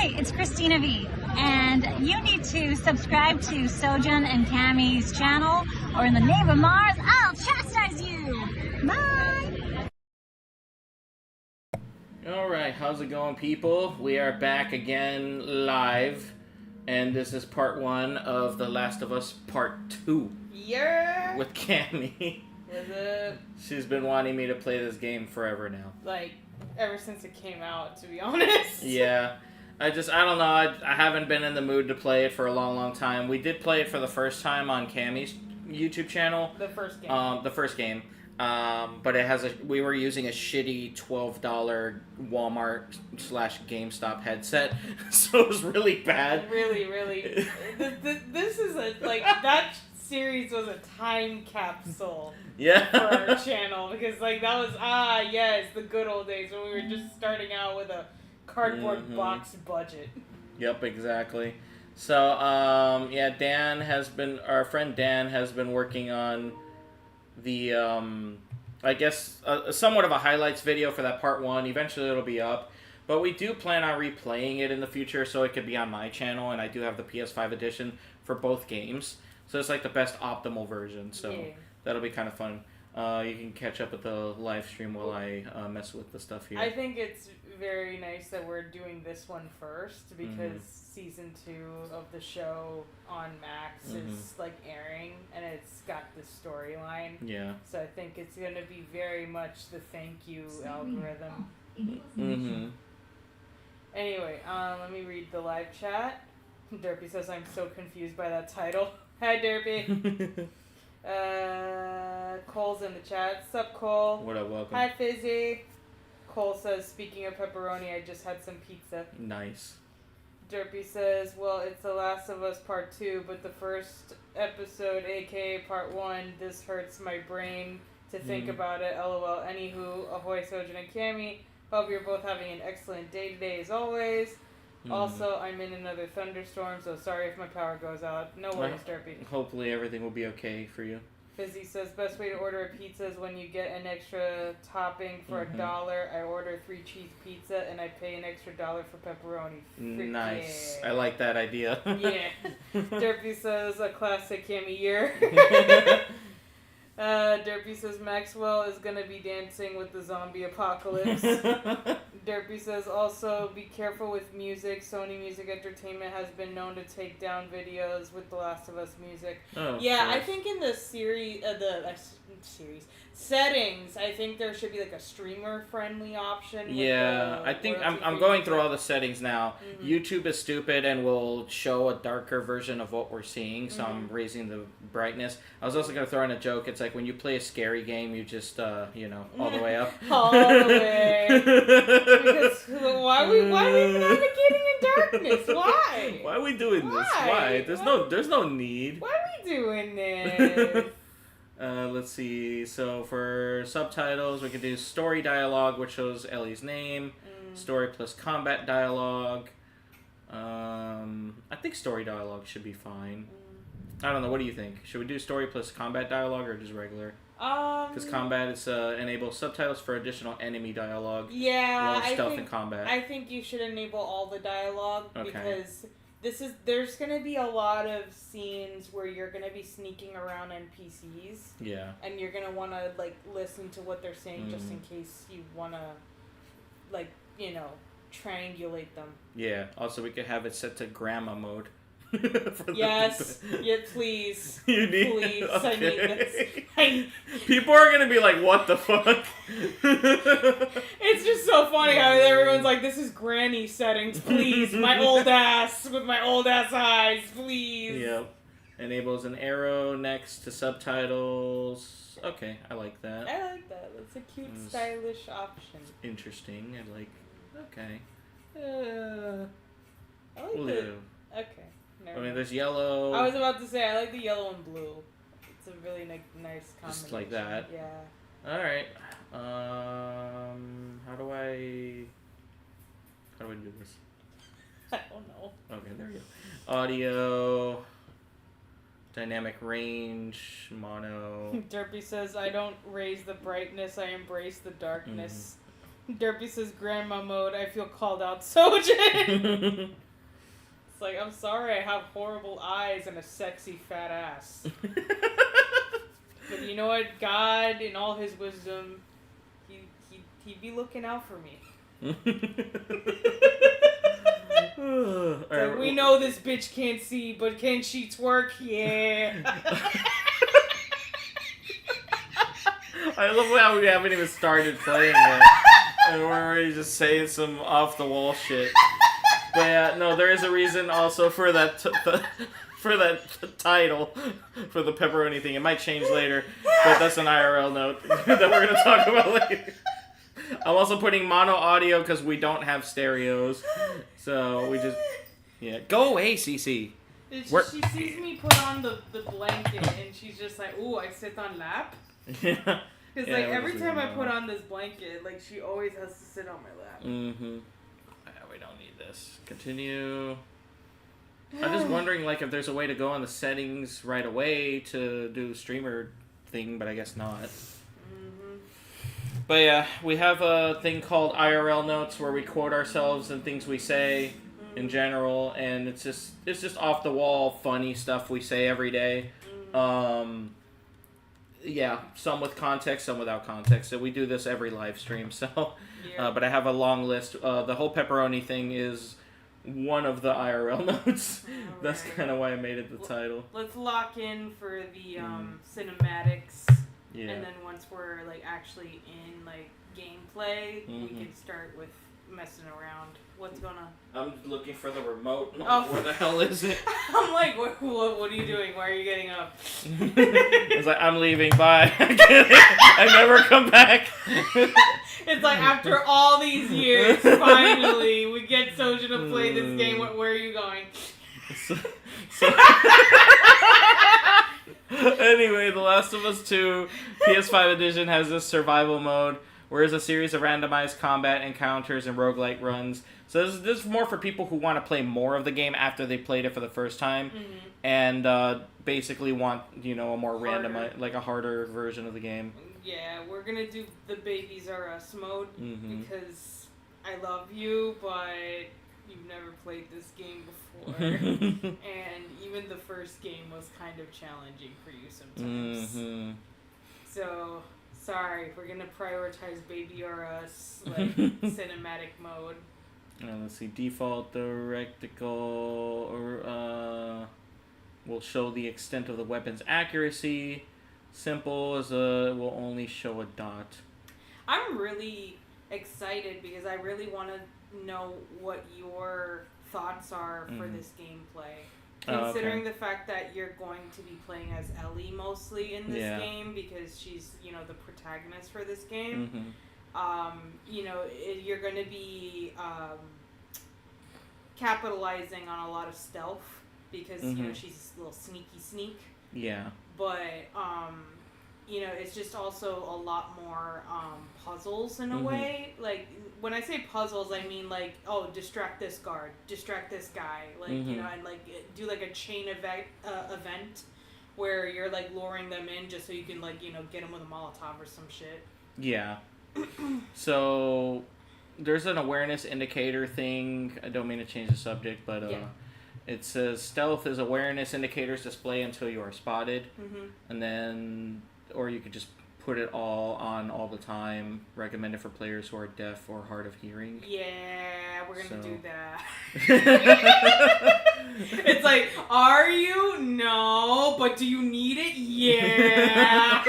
Hi, it's Christina Vee, and you need to subscribe to Sojan and Camy's channel, or in the name of Mars, I'll chastise you! Bye! Alright, how's it going, people? We are back again live, and this is part 1 of The Last of Us Part 2. Yeah! With Camy. Was it? She's been wanting me to play this game forever now. Like, ever since it came out, to be honest. Yeah. I don't know, I haven't been in the mood to play it for a long time. We did play it for the first time on Camy's YouTube channel. The first game. But it has we were using a shitty $12 Walmart / GameStop headset, so it was really bad. Really. This is that series was a time capsule. Yeah. For our channel, because that was yes, the good old days when we were just starting out with a cardboard box budget. Yep, exactly. So yeah, our friend Dan has been working on the I guess somewhat of a highlights video for that part 1. Eventually it'll be up, but we do plan on replaying it in the future, so it could be on my channel, and I do have the PS5 edition for both games, so it's like the best optimal version. So yeah. That'll be kind of fun. You can catch up with the live stream while I mess with the stuff here. I think it's very nice that we're doing this one first, because season 2 of the show on Max is airing, and it's got the storyline. Yeah. So I think it's going to be very much the thank you algorithm. Anyway, let me read the live chat. Derpy says, I'm so confused by that title. Hi, Derpy. Cole's in the chat. Sup, Cole? What up, welcome. Hi, Fizzy. Cole says, speaking of pepperoni, I just had some pizza. Nice. Derpy says, well, it's The Last of Us Part 2, but the first episode, aka Part 1, this hurts my brain to think about it. LOL. Anywho, ahoy, Sojan and Camy. Hope you're both having an excellent day today, as always. Also, I'm in another thunderstorm, so sorry if my power goes out. No worries, Derpy. Hopefully everything will be okay for you. Fizzy says, best way to order a pizza is when you get an extra topping for $1. I order 3 cheese pizza, and I pay an extra $1 for pepperoni. Nice. Yeah. I like that idea. Yeah. Derpy says, a classic Camy year. Derpy says, Maxwell is gonna be dancing with the zombie apocalypse. Derpy says, also, be careful with music. Sony Music Entertainment has been known to take down videos with The Last of Us music. Oh, yeah, I think in the series, settings, I think there should be a streamer-friendly option. Yeah, I think I'm going through all the settings now. YouTube is stupid and will show a darker version of what we're seeing, so I'm raising the brightness. I was also going to throw in a joke. It's like when you play a scary game, you just, all the way up. All the way. Because why are we navigating in darkness? Why? Why are we doing this? Why? There's no need. Why are we doing this? Let's see. So for subtitles, we can do story dialogue, which shows Ellie's name. Story plus combat dialogue. I think story dialogue should be fine. I don't know. What do you think? Should we do story plus combat dialogue or just regular? Because combat is enable subtitles for additional enemy dialogue. Yeah, stealth and combat. I think you should enable all the dialogue because there's gonna be a lot of scenes where you're gonna be sneaking around NPCs. Yeah. And you're gonna wanna listen to what they're saying just in case you wanna triangulate them. Yeah. Also, we could have it set to grandma mode. Yes. Yeah, please. You need. Please. Okay. I need this. People are gonna be like, "What the fuck?" It's just so funny how everyone's like, "This is granny settings, please." My old ass with my old ass eyes, please. Yep. Enables an arrow next to subtitles. Okay, I like that. I like that. That's a cute, stylish option. Interesting. I like. Okay. I like the. Okay. I mean, there's yellow. I was about to say, I like the yellow and blue. It's a really nice combination. Just like that. Yeah. Alright. How do I do this? I don't know. Okay, there you go. Audio. Dynamic range. Mono. Derpy says, I don't raise the brightness, I embrace the darkness. Derpy says grandma mode. I feel called out, Sojan. It's like, I'm sorry, I have horrible eyes and a sexy fat ass. But you know what? God, in all his wisdom, he'd be looking out for me. Like, we know this bitch can't see, but can she twerk? Yeah. I love how we haven't even started playing yet. And we're already just saying some off-the-wall shit. But yeah, no, there is a reason also for that for that title, for the pepperoni thing. It might change later, but that's an IRL note that we're going to talk about later. I'm also putting mono audio because we don't have stereos. So we just... Yeah. Go away, CC. She sees me put on the blanket, and she's just like, ooh, I sit on lap? Yeah. Because, like, every time I put on this blanket, like, she always has to sit on my lap. Mm-hmm. Yeah, we don't need this. Continue. I'm just wondering, like, if there's a way to go on the settings right away to do the streamer thing, but I guess not. Mm-hmm. But yeah, we have a thing called IRL notes where we quote ourselves and things we say in general, and it's just off the wall funny stuff we say every day. Yeah, some with context, some without context. So we do this every live stream. So, Yeah. But I have a long list. The whole pepperoni thing is one of the IRL notes. That's kind of why I made it the title. Let's lock in for the cinematics. Yeah. And then once we're like actually in like gameplay, we can start with messing around. What's going on? I'm looking for the remote. Oh. Where the hell is it? I'm like, what are you doing? Why are you getting up? It's like, I'm leaving. Bye. I never come back. It's like, after all these years, finally, we get Soja to play this game. Where are you going? Anyway, The Last of Us 2 PS5 edition has this survival mode, where there's a series of randomized combat encounters and roguelike runs. So this is more for people who want to play more of the game after they played it for the first time, and basically want, you know, a more random, like a harder version of the game. Yeah, we're gonna do the Babies Are Us mode because I love you, but you've never played this game before, and even the first game was kind of challenging for you sometimes. So, sorry, we're gonna prioritize Baby Are Us, like, cinematic mode. Let's see, default reticle, or will show the extent of the weapon's accuracy. Simple as will only show a dot. I'm really excited because I really want to know what your thoughts are for this gameplay. Considering the fact that you're going to be playing as Ellie mostly in this game because she's, you know, the protagonist for this game. You know, you're going to be capitalizing on a lot of stealth because, you know, she's a little sneak. Yeah. But, you know, it's just also a lot more puzzles in a way. Like, when I say puzzles, I mean, like, oh, distract this guard, distract this guy. Like, you know, and, like, do, like, a chain event where you're, like, luring them in just so you can, like, you know, get them with a Molotov or some shit. Yeah. So, there's an awareness indicator thing. I don't mean to change the subject, but it says stealth is awareness indicators display until you are spotted. And then, or you could just put it all on all the time. Recommended for players who are deaf or hard of hearing. Yeah, we're going to do that. It's like, are you? No. But do you need it? Yeah.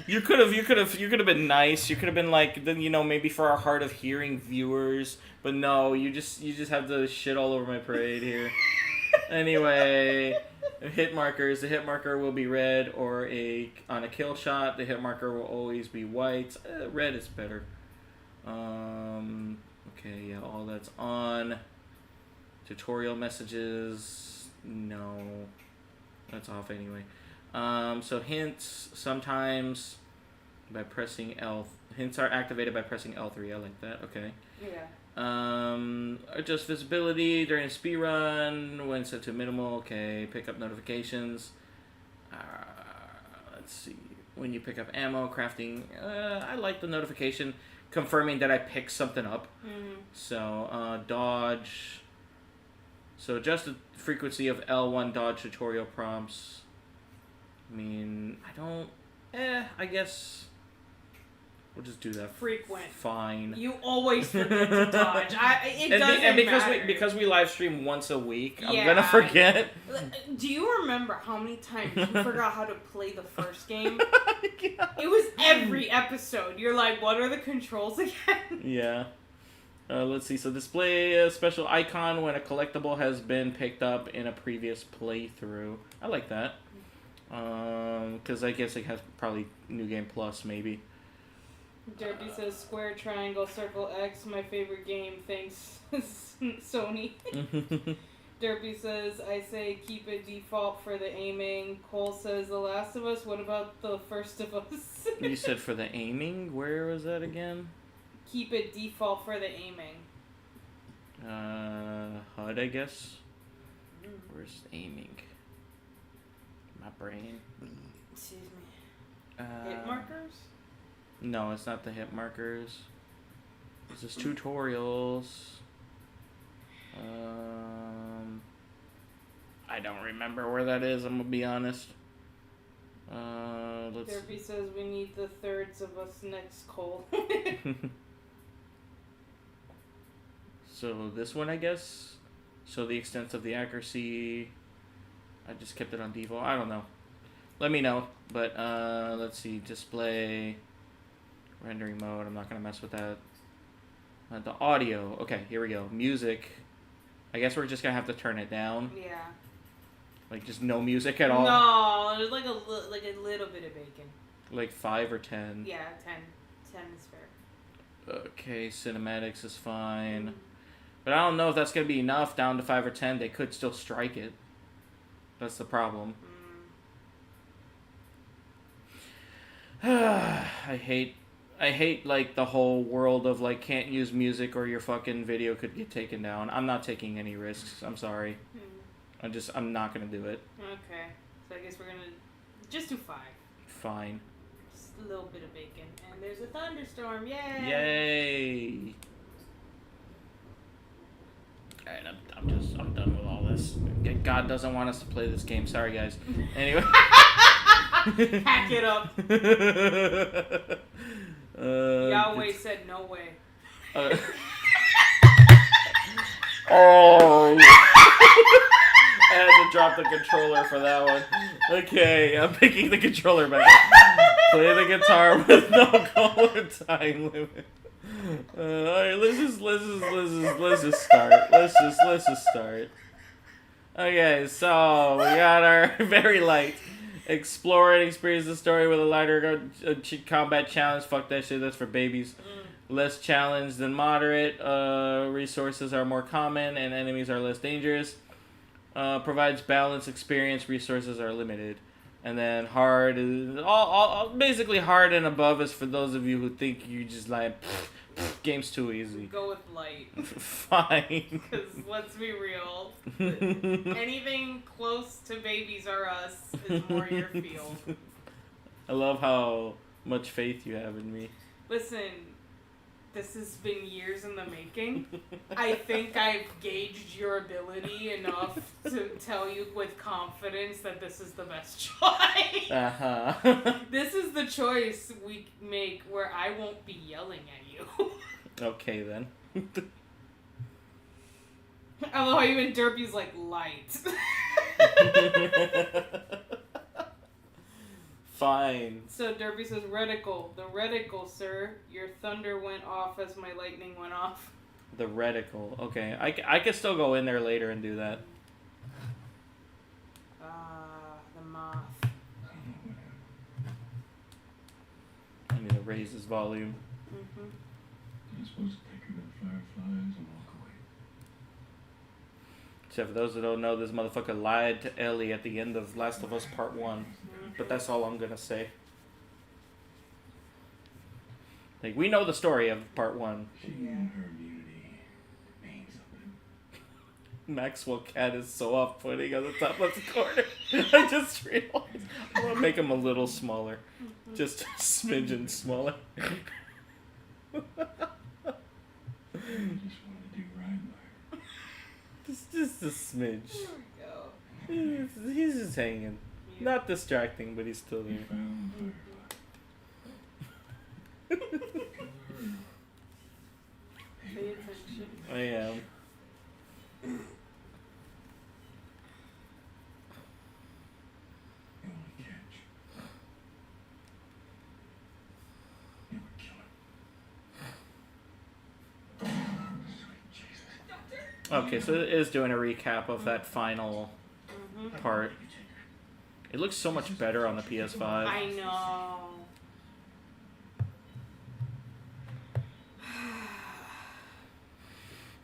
You could have been nice. You could have been like, you know, maybe for our hard of hearing viewers, but no, you just have the shit all over my parade here. Anyway, hit markers. The hit marker will be red, or on a kill shot, the hit marker will always be white. Red is better. Okay, yeah, all that's on. Tutorial messages, no, that's off anyway. So hints, sometimes by pressing L. Hints are activated by pressing L3. I like that. Okay. Yeah. Adjust visibility during a speed run when set to minimal. Okay. Pick up notifications. Let's see. When you pick up ammo, crafting. I like the notification confirming that I picked something up. Mm-hmm. So, dodge. So, adjust the frequency of L1 dodge tutorial prompts. I mean, I don't... I guess... We'll just do that. Frequent. Fine. You always forget to dodge. It doesn't matter. Because we live stream once a week, Yeah. I'm gonna forget. Do you remember how many times you forgot how to play the first game? Yeah. It was every episode. You're like, what are the controls again? Yeah. Let's see. So display a special icon when a collectible has been picked up in a previous playthrough. I like that. Because I guess it has probably New Game Plus, maybe. Derby says square, triangle, circle, X, my favorite game, thanks Sony. Derby says, I say keep it default for the aiming. Cole says, The Last of Us, what about The First of Us? You said for the aiming? Where was that again? Keep it default for the aiming. HUD, I guess? Where's aiming? My brain. Excuse me. Hit markers? No, it's not the hit markers. This is tutorials. I don't remember where that is, I'm gonna be honest. Let's... Derby says we need the thirds of us next, Cole. So this one, I guess. So the extent of the accuracy. I just kept it on default. I don't know. Let me know. But let's see. Display. Rendering mode. I'm not gonna mess with that. The audio. Okay, here we go. Music. I guess we're just gonna have to turn it down. Yeah. Like just no music at all. No, there's like a little bit of bacon. Like 5 or 10. Yeah, 10. 10 is fair. Okay, cinematics is fine. But I don't know if that's going to be enough down to 5 or 10. They could still strike it. That's the problem. I hate like the whole world of like can't use music or your fucking video could get taken down. I'm not taking any risks. I'm sorry. I'm not going to do it. Okay. So I guess we're going to just do 5. Fine. Just a little bit of bacon. And there's a thunderstorm. Yay! Yay! Alright, I'm done with all this. God doesn't want us to play this game. Sorry, guys. Anyway. Pack it up. Yahweh said no way. Oh! I had to drop the controller for that one. Okay, I'm picking the controller back up. Play the guitar with no goal or time limit. Alright, let's just start. Let's just start. Okay, so we got our very light explore and experience the story with a lighter combat challenge. Fuck that shit, that's for babies. Less challenge than moderate. Resources are more common and enemies are less dangerous. Provides balanced experience. Resources are limited. And then hard is all basically hard and above is for those of you who think you just like game's too easy. Go with light. Fine. Because let's be real, anything close to Babies R Us is more your field. I love how much faith you have in me. Listen, this has been years in the making. I think I've gauged your ability enough to tell you with confidence that this is the best choice. This is the choice we make where I won't be yelling at you. Okay, then. I love how even Derpy's like, light. Fine. So Derpy says, reticle. The reticle, sir. Your thunder went off as my lightning went off. The reticle. Okay, I could still go in there later and do that. The moth. I need to raise his volume. You're supposed to take her to the fireflies and walk away. Except for those that don't know, this motherfucker lied to Ellie at the end of Last of Us Part 1. But that's all I'm gonna say. Like, we know the story of Part 1. She and her immunity means something. Maxwell Cat is so off-putting on the top left corner. I just realized. I want to make him a little smaller. Just a smidgen smaller. just want to do right by her. Just a smidge. There we go. He's just hanging. Not distracting, but he's still We there. found Firefly. Pay attention. I am. The only catch. You would kill her. Sweet Jesus. Okay, so it is doing a recap of that final part. It looks so much better on the PS5. I know.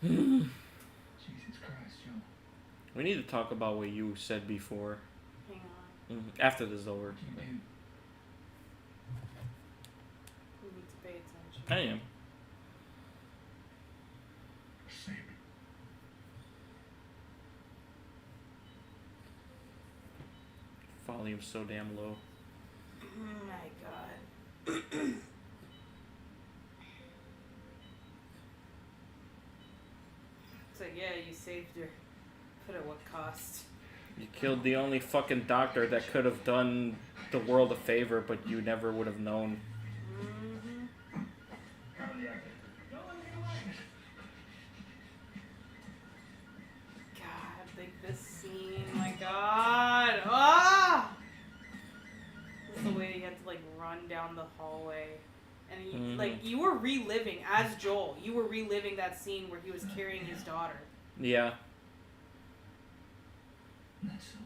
Jesus Christ, Joe. We need to talk about what you said before. Hang on. After this is over. What do you do? We need to pay attention. I am. Save me. Volume's so damn low. Oh my god. It's like, yeah, you saved her. But at what cost? You killed the only fucking doctor that could have done the world a favor, but you never would have known. Mm-hmm. God, like this scene, my god. Ah! This is the way he had to like run down the hallway. And he, like, you were reliving, as Joel, you were reliving that scene where he was carrying his daughter. Yeah. That's so.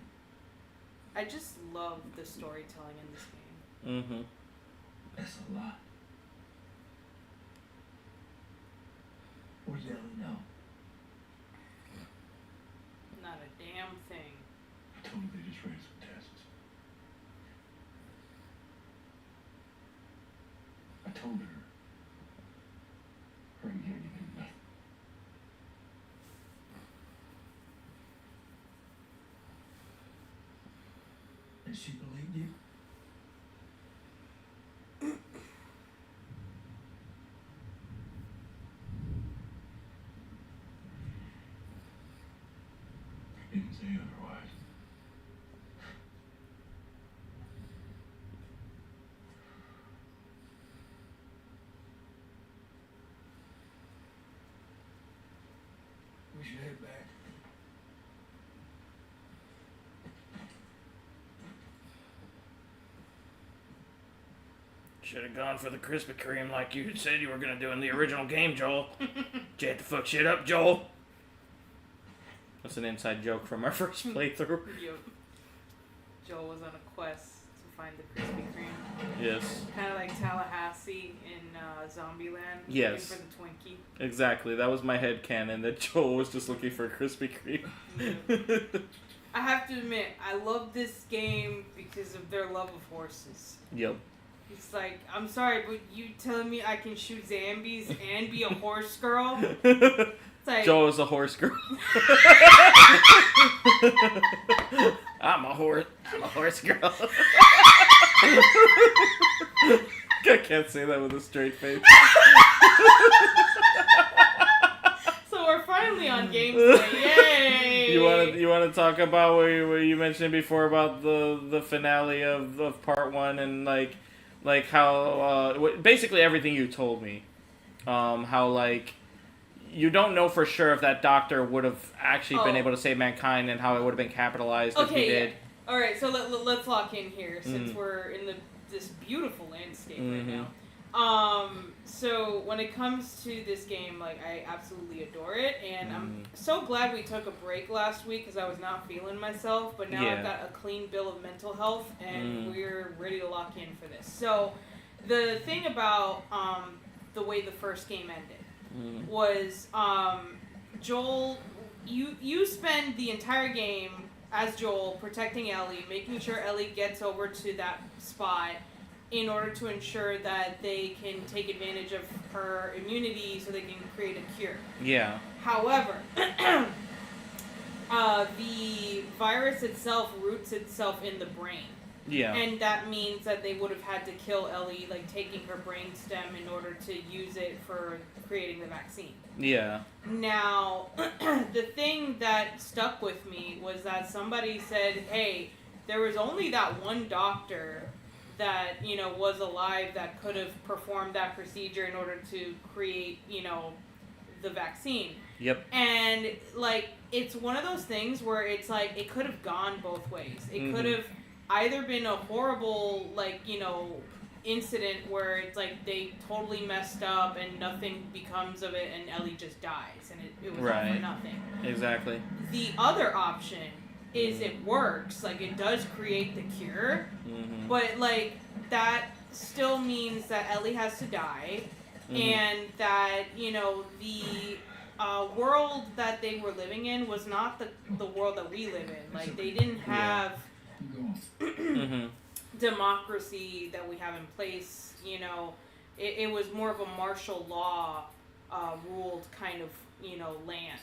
I just love the storytelling in this game. Mm-hmm. That's a lot. Where's Ellie now? Not a damn thing. I told her they just ran some tests. I told her. Her immunity meant nothing. And she believed you? Didn't say otherwise. We should head back. Should have gone for the Krispy Kreme like you said you were gonna do in the original game, Joel. Did you have to fuck shit up, Joel? That's an inside joke from our first playthrough. Yep. Joel was on a quest to find the Krispy Kreme. Yes. Kind of like Tallahassee in Zombieland. Yes. Looking for the Twinkie. Exactly. That was my headcanon, that Joel was just looking for a Krispy Kreme. I have to admit, I love this game because of their love of horses. Yep. It's like, I'm sorry, but you telling me I can shoot zombies and be a horse girl? It's like, Joel is a horse girl. I'm a horse girl. I can't say that with a straight face. So we're finally on gameplay. Yay! You want to talk about what you mentioned before about the finale of part 1 and like how basically everything you told me, how like you don't know for sure if that doctor would have actually been able to save mankind and how it would have been capitalized if he did. Yeah. All right, so let's lock in here since we're in this beautiful landscape right now. So when it comes to this game, like, I absolutely adore it, and I'm so glad we took a break last week because I was not feeling myself, but now I've got a clean bill of mental health, and we're ready to lock in for this. So the thing about the way the first game ended was Joel, you spend the entire game as Joel protecting Ellie, making sure Ellie gets over to that spot in order to ensure that they can take advantage of her immunity so they can create a cure. Yeah. However, the virus itself roots itself in the brain. Yeah. And that means that they would have had to kill Ellie, like taking her brain stem in order to use it for creating the vaccine. Yeah. Now, the thing that stuck with me was that somebody said, hey, there was only that one doctor that, you know, was alive that could have performed that procedure in order to create, you know, the vaccine. Yep. And, like, it's one of those things where it's like, it could have gone both ways. It could have either been a horrible, like, you know, incident where it's like they totally messed up and nothing becomes of it and Ellie just dies and it was all for nothing. Exactly. The other option is it works, like it does create the cure, but like that still means that Ellie has to die, and that, you know, the world that they were living in was not the world that we live in. Like they didn't have democracy that we have in place. You know, it was more of a martial law ruled kind of, you know, land.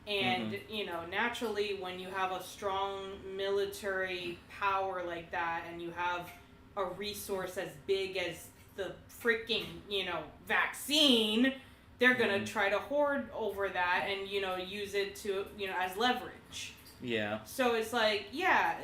And, you know, naturally when you have a strong military power like that and you have a resource as big as the freaking, you know, vaccine, they're going to try to hoard over that and, you know, use it to, you know, as leverage. Yeah. So it's like, yeah,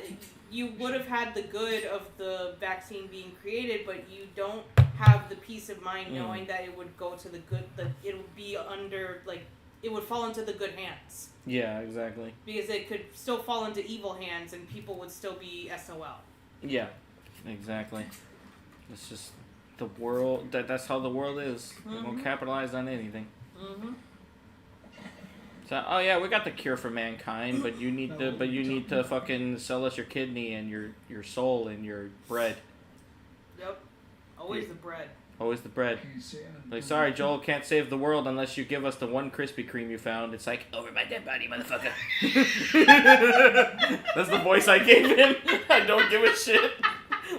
you would have had the good of the vaccine being created, but you don't have the peace of mind knowing that it would go to the good, it would be under, like, it would fall into the good hands. Yeah, exactly. Because it could still fall into evil hands and people would still be SOL. Yeah, exactly. It's just the world, that's how the world is. They won't capitalize on anything. So, oh yeah, we got the cure for mankind, but you need to fucking sell us your kidney and your soul and your bread. Yep. Always the bread. Always the bread. Like, sorry, Joel, can't save the world unless you give us the one Krispy Kreme you found. It's like, over my dead body, motherfucker. That's the voice I gave him. I don't give a shit.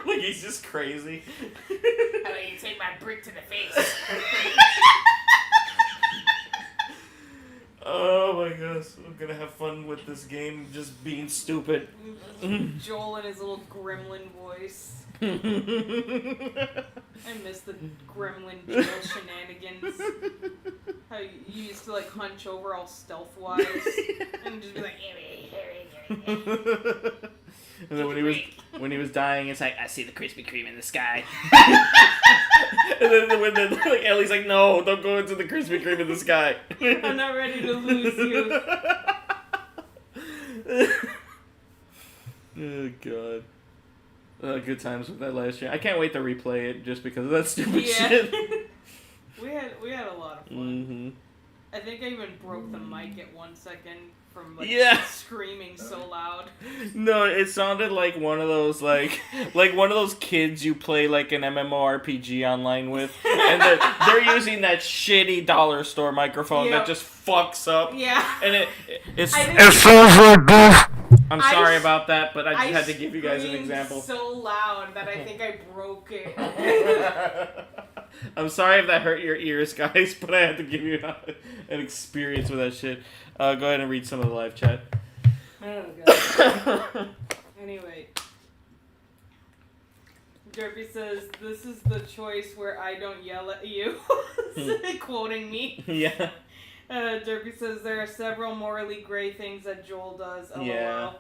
Like, he's just crazy. How about you take my brick to the face? Oh my gosh, I'm gonna have fun with this game just being stupid. Joel and his little gremlin voice. I miss the gremlin Joel shenanigans. How you used to like hunch over all stealth-wise and just be like, and then when he was dying, it's like, I see the Krispy Kreme in the sky. And then when like Ellie's like, no, don't go into the Krispy Kreme in the sky. I'm not ready to lose you. Oh god. Good times with that last stream. I can't wait to replay it just because of that stupid shit. we had a lot of fun. I think I even broke the mic at 1 second from like screaming so loud. No, it sounded like one of those like one of those kids you play like an MMORPG online with, and they're using that shitty dollar store microphone that just fucks up. Yeah. And it sounds like this. I'm sorry about that, but I just had to give you guys an example. So loud that I think I broke it. I'm sorry if that hurt your ears, guys, but I had to give you an experience with that shit. Go ahead and read some of the live chat. Oh, God. Anyway. Derpy says, this is the choice where I don't yell at you. Quoting me. Yeah. Derpy says, there are several morally gray things that Joel does. LOL. Yeah.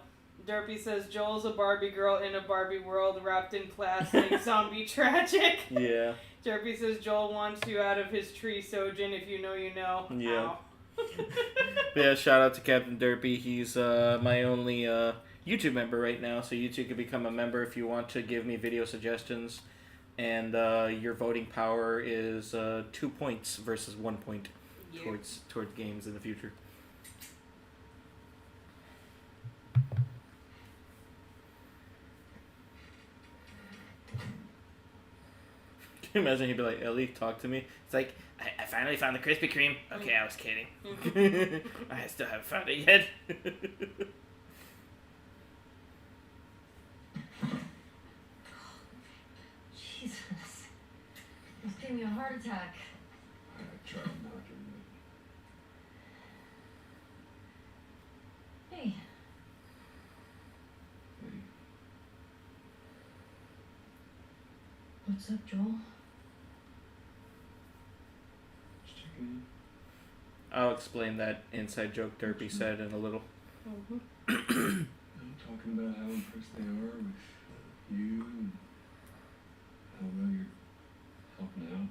Derpy says, Joel's a Barbie girl in a Barbie world wrapped in plastic, zombie tragic. Yeah. Derpy says, Joel wants you out of his tree, Sojan. If you know, you know. Yeah. Yeah, shout out to Captain Derpy. He's my only YouTube member right now, so you too can become a member if you want to give me video suggestions. And your voting power is 2 points versus 1 point towards games in the future. Can you imagine he'd be like, Ellie, talk to me? It's like, I finally found the Krispy Kreme. Okay, I was kidding. I still haven't found it yet. Jesus. It's giving me a heart attack. I tried not to. Hey. What's up, Joel? Just checking in. I'll explain that inside joke Derpy said in a little. Mm-hmm. I'm talking about how impressed they are with you and how well you're helping out.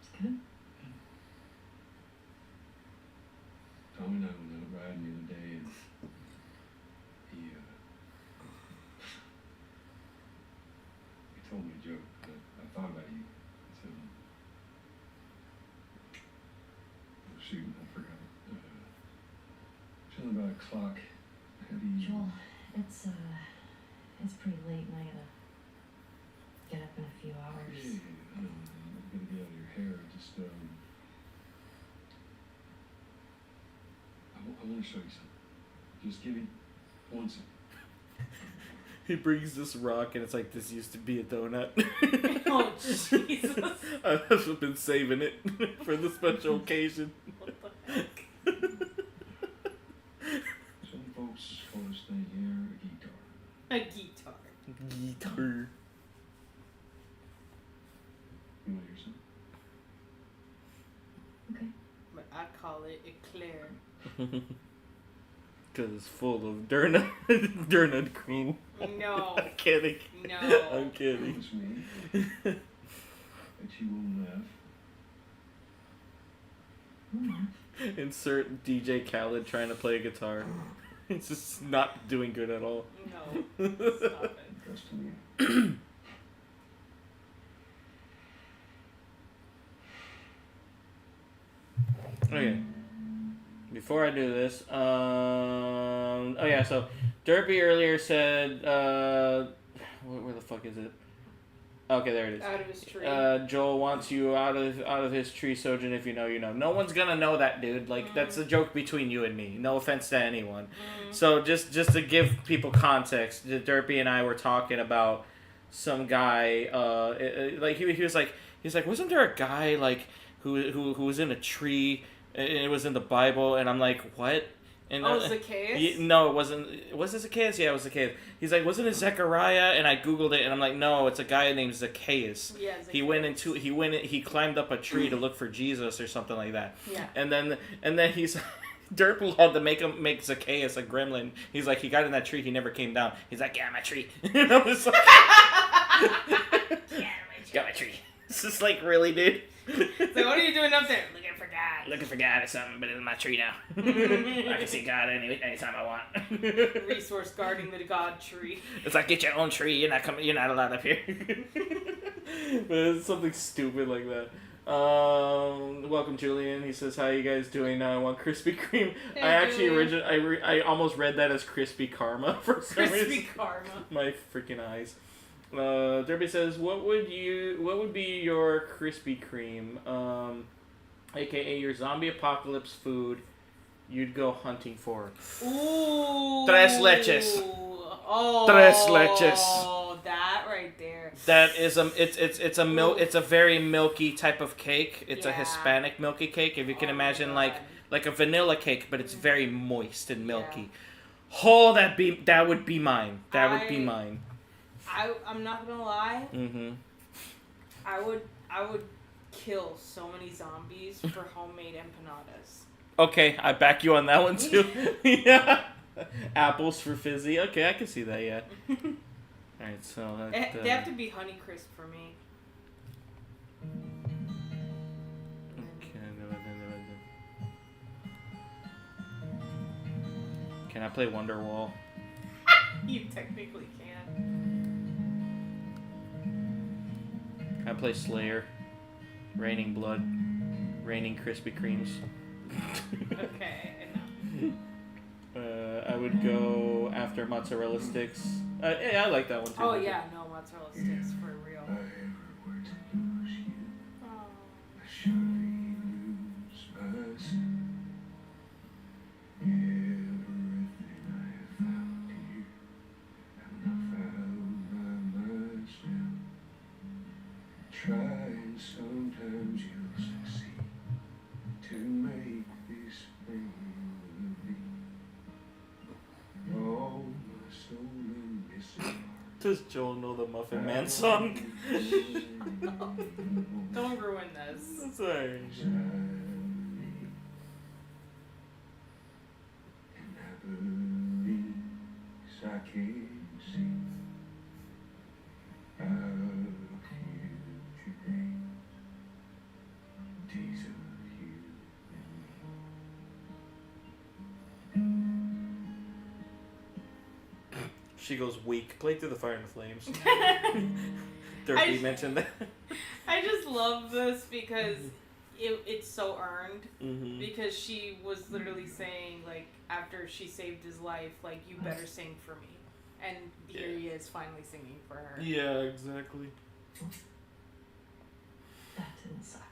It's good. Tommy and I went out riding the other day, and he told me a joke. I thought about you. He said, oh, shoot, I forgot. Something about a clock. How do you... Joel, it's pretty late and I gotta get up in a few hours. Yeah, I know. I'm gonna get out of your hair. I want to show you something. Just give me 1 second. He brings this rock and it's like, this used to be a donut. Oh, Jesus. I've been saving it for the special occasion. What the heck? Some folks call this thing here a guitar. A guitar. Guitar. You want to hear something? Okay. But I call it eclair. Because it's full of donut, donut cream. No. I'm kidding. No. I'm kidding. Promise me that you won't laugh. Insert DJ Khaled trying to play a guitar. It's just not doing good at all. No. Stop it. Trust me. Okay. Before I do this, oh yeah, so Derpy earlier said, where the fuck is it? Okay, there it is. Out of his tree. Joel wants you out of his tree, Sojan. If you know, you know. No one's gonna know that, dude. Like that's a joke between you and me. No offense to anyone. So just to give people context, Derpy and I were talking about some guy. Like he was like wasn't there a guy like who was in a tree? And it was in the Bible, and I'm like, what? And Zacchaeus? No, it wasn't. Was it Zacchaeus? Yeah, it was Zacchaeus. He's like, wasn't it Zechariah? And I googled it, and I'm like, no, it's a guy named Zacchaeus. Yeah, Zacchaeus. He climbed up a tree to look for Jesus or something like that. Yeah. And then he's Derpy had to make Zacchaeus a gremlin. He's like, he got in that tree, he never came down. He's like, yeah, my tree. And I'm just like, got my tree. It's just like, really, dude. So what are you doing up there? Looking for God. Looking for God or something, but it's in my tree now. I can see God anytime I want. Resource guarding the God tree. It's like, get your own tree. You're not allowed up here. But it's something stupid like that. Welcome, Julian. He says, "How you guys doing? I want Krispy Kreme." Hey, I actually Julian. I almost read that as Krispy Karma for some reason. Crispy Karma. My freaking eyes. Derby says, what would be your Krispy Kreme, aka your zombie apocalypse food you'd go hunting for? Ooh. Tres leches. Oh. Tres leches. Oh, that right there. That is it's a very milky type of cake. It's a Yeah. Hispanic milky cake. If you can Oh, imagine God. like a vanilla cake, but it's very moist and milky. Oh, that would be mine. That would be mine. I'm not gonna lie. Mm-hmm. I would kill so many zombies for homemade empanadas. Okay, I back you on that one too. Yeah. Apples for fizzy. Okay, I can see that, yeah. Alright, so They have to be Honeycrisp for me. Can I play Wonderwall? You technically can. Can I play Slayer? Raining Blood. Raining Krispy Kremes. Okay, enough. I would go after mozzarella sticks. Yeah, I like that one too. Oh yeah, no mozzarella sticks for real. I ever were to lose you, Oh. I surely lose myself. Everything I have found here, and I found by myself. Try and sometimes you'll succeed to make this thing of me. All my stolen missing parts Does Joel know the Muffin Man song? Don't ruin this. Sorry. I can't see our future days. Days of you and me. She goes weak. Play Through the Fire and Flames. Derby mentioned that. I just love this because it's so earned. Mm-hmm. Because she was literally saying, like, after she saved his life, like, you better sing for me. And here he is finally singing for her. Yeah, exactly. That didn't suck.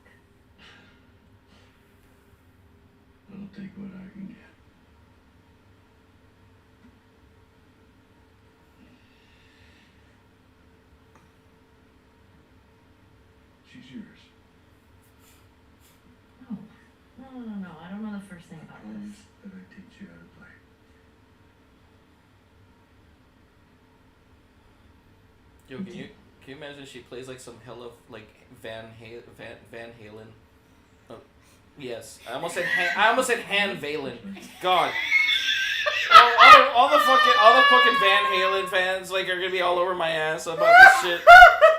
I'll take what I can get. She's yours. No. No. I don't know the first thing about Promise this. that I teach you how to play. Yo, can you imagine she plays like some hella like Van Halen? Oh, yes, I almost said Han Valen. God. All the fucking Van Halen fans like are gonna be all over my ass about this shit.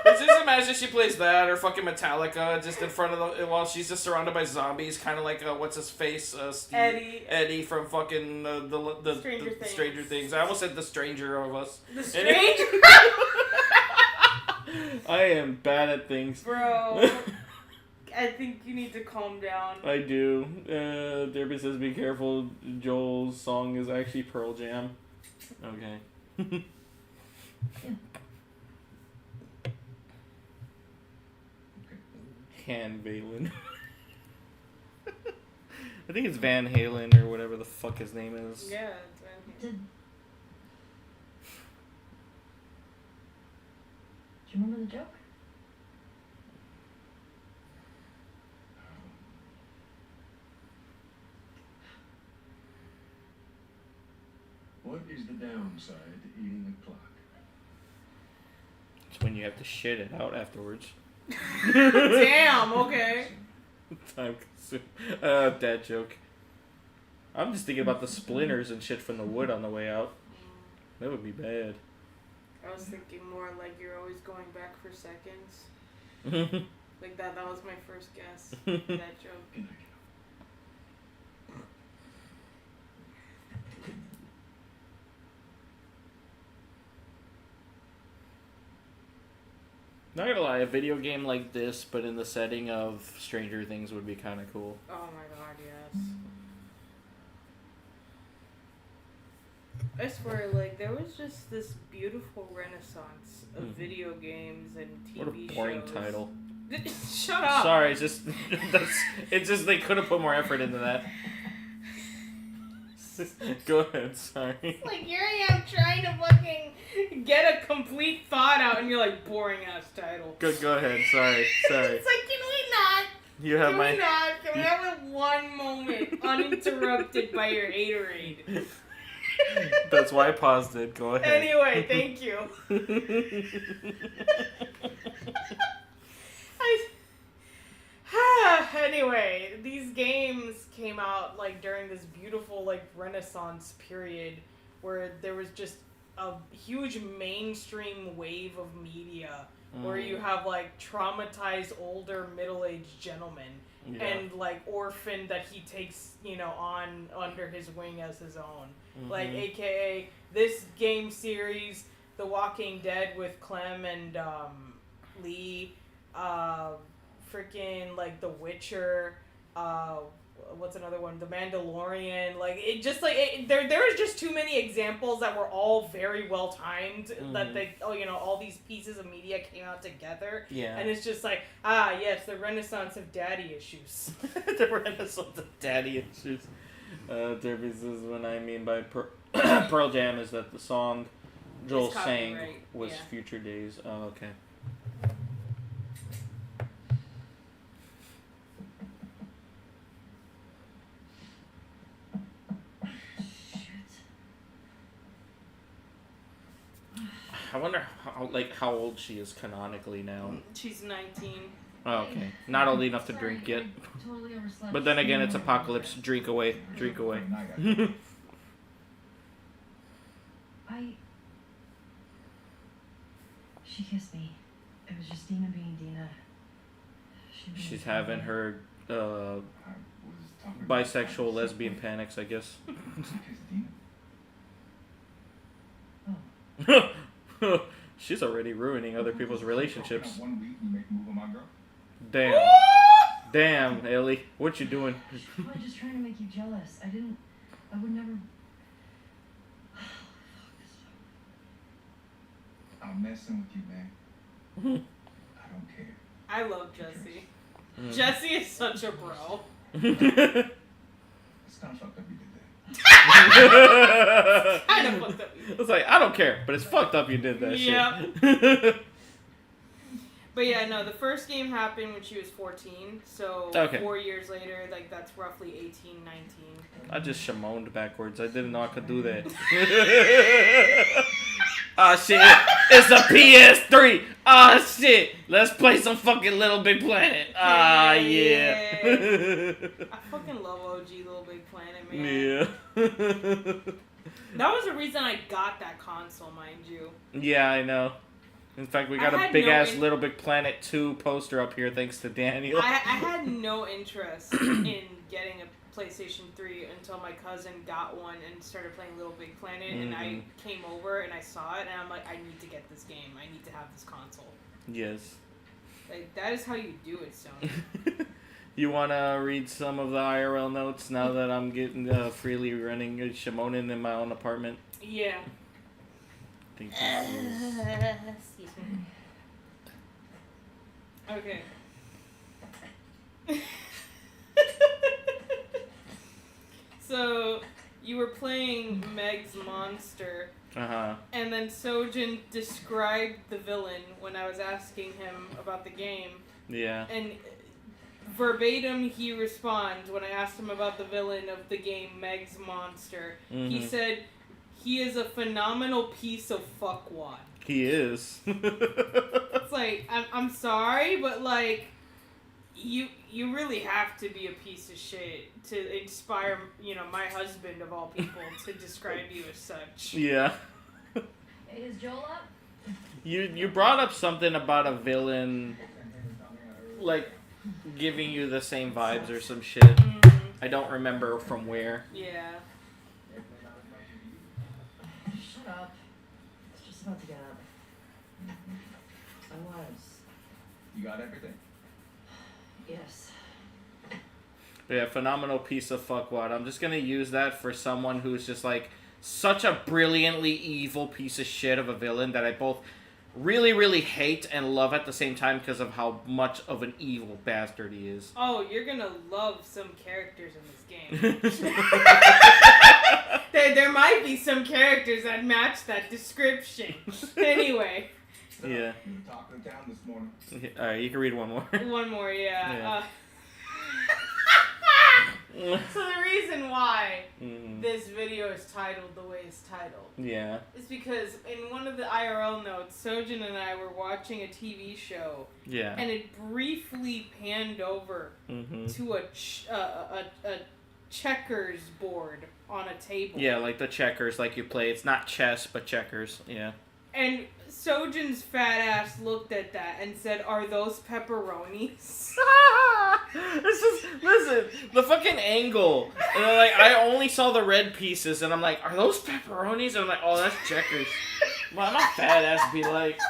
But just imagine she plays that or fucking Metallica just in front of the while she's just surrounded by zombies, kind of like what's his face, Steve, Eddie from fucking the Stranger Things. I almost said The Stranger of Us. The Stranger. I am bad at things, Bro. I think you need to calm down. I do. Derby says, "Be careful. Joel's song is actually Pearl Jam." Okay. Han Valen. I think it's Van Halen or whatever the fuck his name is. Yeah, it's Van Halen. Do you remember the joke? What is the downside to eating a clock? It's when you have to shit it out afterwards. Damn, okay. Time consumed. Dad joke. I'm just thinking about the splinters and shit from the wood on the way out. That would be bad. I was thinking more like you're always going back for seconds. Like that was my first guess. That joke. Good night. Not gonna lie, a video game like this, but in the setting of Stranger Things would be kind of cool. Oh my god, yes. I swear, like, there was just this beautiful renaissance of video games and TV What a boring shows. title. Shut up! Sorry, it's just they could have put more effort into that. Go ahead, sorry. Like, here I am trying to fucking get a complete thought out, and you're like, boring ass title. Go ahead, sorry. It's like, can we not? You have my... Can we have it one moment uninterrupted by your haterade? That's why I paused it. Go ahead. Anyway, thank you. Anyway, these games came out like during this beautiful like Renaissance period where there was just a huge mainstream wave of media where you have like traumatized older middle-aged gentlemen and like orphan that he takes, you know, on under his wing as his own. Like aka this game series, The Walking Dead with Clem and Lee, freaking like The Witcher, what's another one? The Mandalorian. Like it just like there was just too many examples that were all very well timed that they all these pieces of media came out together. Yeah. And it's just like yes, the renaissance of daddy issues. The renaissance of daddy issues. Derby says, what I mean by Pearl Jam is that the song Joel sang was Future Days. Oh, okay. I wonder how old she is canonically now. She's 19. Oh, okay. Not old enough to drink yet. Totally overslept. But then again, it's apocalypse. Drink away. Drink away. She kissed me. It was just Dina being Dina. She's having her bisexual lesbian panics, I guess. She's already ruining other people's relationships. Damn. Damn, Ellie. What you doing? I'm just trying to make you jealous. I would never... I'm messing with you, man. I don't care. I love Jesse. Jesse is such a bro. It's kind of fucked up you did that. Kind of fucked up. It's like, I don't care, but it's fucked up you did that shit. But yeah, no, the first game happened when she was 14, so Okay. 4 years later, like, that's roughly 18, 19. I just shamoned backwards. I didn't know I could do that. Oh shit, it's a PS3. Oh shit, let's play some fucking Little Big Planet. Ah yeah. I fucking love OG Little Big Planet, man. Yeah. That was the reason I got that console, mind you. Yeah, I know. In fact, we got a big ass Little Big Planet 2 poster up here thanks to Daniel. I had no interest in getting a PlayStation 3 until my cousin got one and started playing Little Big Planet, and I came over and I saw it and I'm like, I need to get this game. I need to have this console. Yes. Like, that is how you do it, Sony. You want to read some of the IRL notes now that I'm getting freely running Shimonin in my own apartment? Yeah. I think this is... Excuse me. Okay. So, you were playing Meg's Monster. Uh-huh. And then Sojan described the villain when I was asking him about the game. Yeah. And verbatim he responds when I asked him about the villain of the game Meg's Monster. He said, he is a phenomenal piece of fuckwad. He is. It's like, I'm sorry, but like, you really have to be a piece of shit to inspire, my husband of all people to describe you as such. Yeah. Is Joel up? You brought up something about a villain, like, giving you the same vibes or some shit. I don't remember from where. Yeah. Shut up. I was just about to get up. I was. You got everything? Yes. Yeah, phenomenal piece of fuckwad. I'm just gonna use that for someone who's just like such a brilliantly evil piece of shit of a villain that I both really, really hate and love at the same time because of how much of an evil bastard he is. Oh, you're gonna love some characters in this game. there might be some characters that match that description. Anyway. Yeah. You were talking to town this morning. Alright, you can read one more. One more, yeah. Yeah. So the reason why this video is titled the way it's titled Yeah. is because in one of the IRL notes, Sojan and I were watching a TV show. Yeah. And it briefly panned over to a checkers board on a table. Yeah, like the checkers, like you play. It's not chess, but checkers. Yeah. And Sojan's fat ass looked at that and said, "Are those pepperonis?" It's just, listen, the fucking angle. And then, like, I only saw the red pieces, and I'm like, are those pepperonis? And I'm like, oh, that's checkers. Well, my fat ass be like.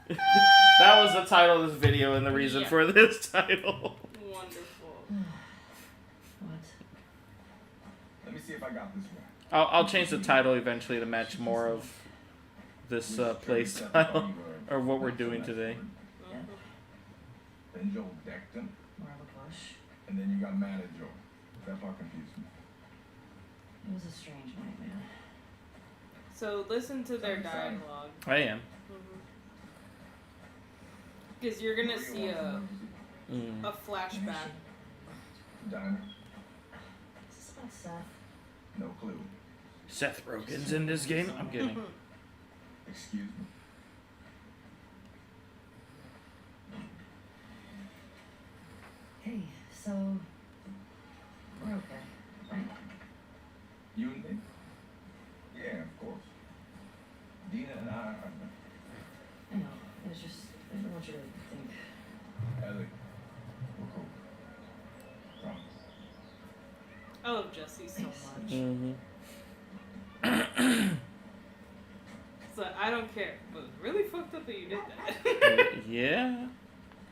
That was the title of this video and the reason for this title. Wonderful. What? Let me see if I got this right. I'll change the title eventually to match more of this play style, or what we're doing today. Then Joel decked him, More of a push. and then you got mad at Joel. That part confused me. It was a strange night, man. So listen to their dialogue. I am. Because you're gonna see a flashback. Diner? Is this about Seth? No clue. Seth Rogen's in this game? I'm kidding. Excuse me. So, we're okay, right? You and me? Yeah, of course. Dina and I are. I know. It was just, I didn't want you to think. Ellie, we're cool. Promise. I love Jesse so much. Mm-hmm. So I don't care, but it's really fucked up that you did that. Yeah.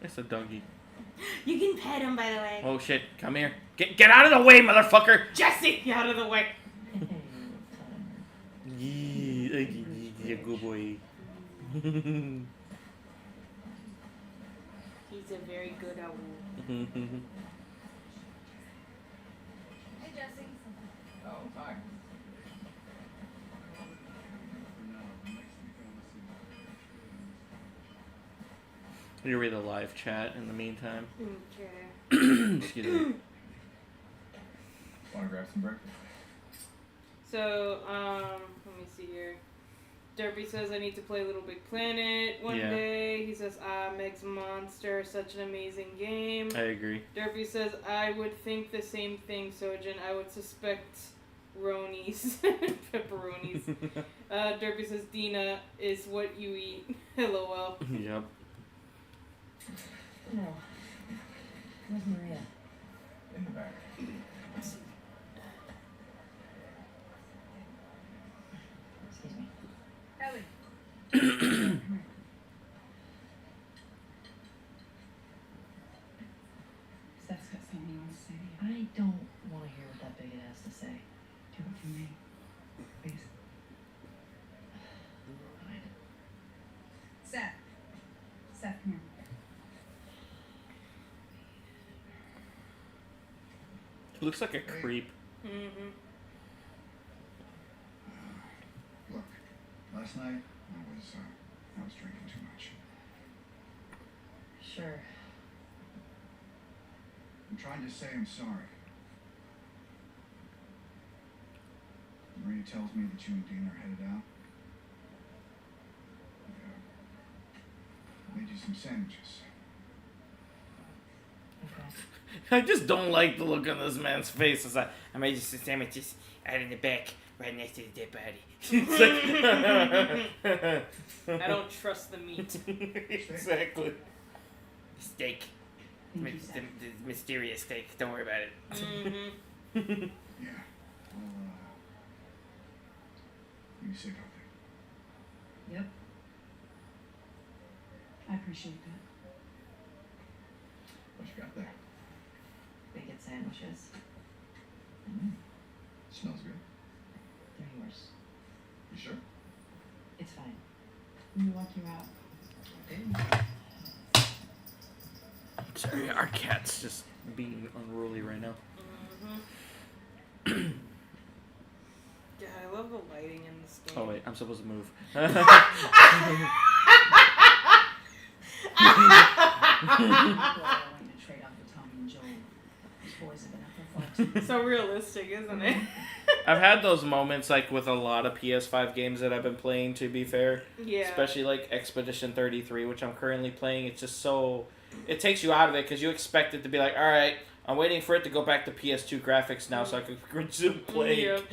It's a doggy. You can pet him, by the way. Oh shit! Come here. Get out of the way, motherfucker! Jesse, get out of the way. Yeah, good boy. He's a very good owl. Hey, Jesse. Oh, hi. You read the live chat in the meantime. Okay. Excuse me. Want to grab some breakfast? So, let me see here. Derpy says I need to play Little Big Planet one Yeah. day. He says, Meg's Monster, such an amazing game. I agree. Derpy says, I would think the same thing, Sojan. I would suspect Ronies. Pepperonis. Derpy says, Dina is what you eat. LOL. Yep. No. Where's Maria? In the back. Excuse me. Ellie. Steph's got something he wants to say to you. I don't want to hear what that bigot has to say. Do it for me. Please. Fine. Seth. Seth, come here. He looks like a creep. Mm-hmm. Look, last night I was drinking too much. Sure. I'm trying to say I'm sorry. Maria tells me that you and Dean are headed out. I made you some sandwiches. Okay. I just don't like the look on this man's face. It's like, I made you some sandwiches out in the back, right next to the dead body. I don't trust the meat. Exactly. Steak. Thank you, Seth. The mysterious steak. Don't worry about it. Mm-hmm. Yeah. Well, you be safe out there. Yep. I appreciate that. What you got there? Bigot sandwiches. Smells good. They're yours. You sure? It's fine. Let me walk you out. Sorry, our cat's just being unruly right now. Mm-hmm. Yeah, I love the lighting in this game. Oh wait, I'm supposed to move. Well, I want you to trade off with Tommy and Joel. These boys have been up there far too long. So realistic, isn't it? I've had those moments like with a lot of PS5 games that I've been playing, to be fair. Yeah. Especially like Expedition 33, which I'm currently playing. It's just so... It takes you out of it because you expect it to be like, alright, I'm waiting for it to go back to PS2 graphics now so I can resume playing. Yep.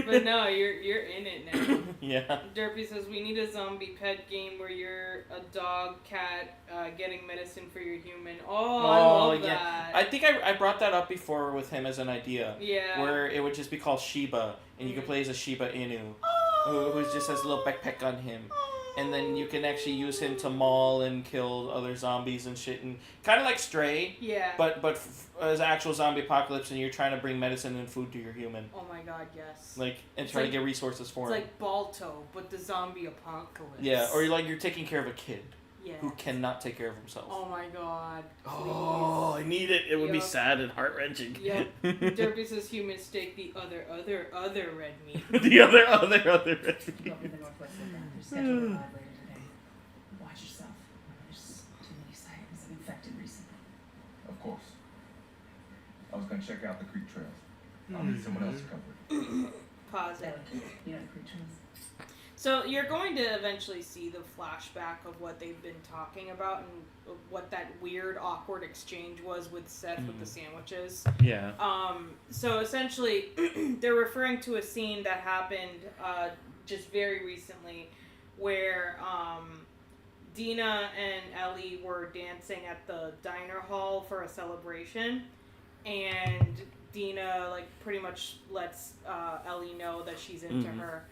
But no, you're in it now. Yeah. Derpy says we need a zombie pet game where you're a dog, cat, getting medicine for your human. Oh, I love that. I think I brought that up before with him as an idea. Yeah. Where it would just be called Shiba, and you could play as a Shiba Inu, who just has a little backpack on him. And then you can actually use him to maul and kill other zombies and shit. And kind of like Stray, Yeah. but as actual zombie apocalypse, and you're trying to bring medicine and food to your human. Oh my god, yes. Like, and It's try to like- get resources for It's him. like Balto, but the zombie apocalypse. Yeah, or you're taking care of a kid Yeah. who cannot take care of himself. Oh my god. Oh, I need it. It would be Yup. sad and heart-wrenching. Yep. Derpy says humans take the other red meat. The other. Go up to the Northwest Lookout. There's scheduled a live later today. Watch yourself. There's too many sightings of infected recently. Of course. I was gonna check out the creek trails. I'll need someone else to cover it. Pause it. Ellie, you know the creatures? So you're going to eventually see the flashback of what they've been talking about and what that weird, awkward exchange was with Seth with the sandwiches. Yeah. So essentially, they're referring to a scene that happened just very recently where Dina and Ellie were dancing at the diner hall for a celebration, and Dina, like, pretty much lets Ellie know that she's into her,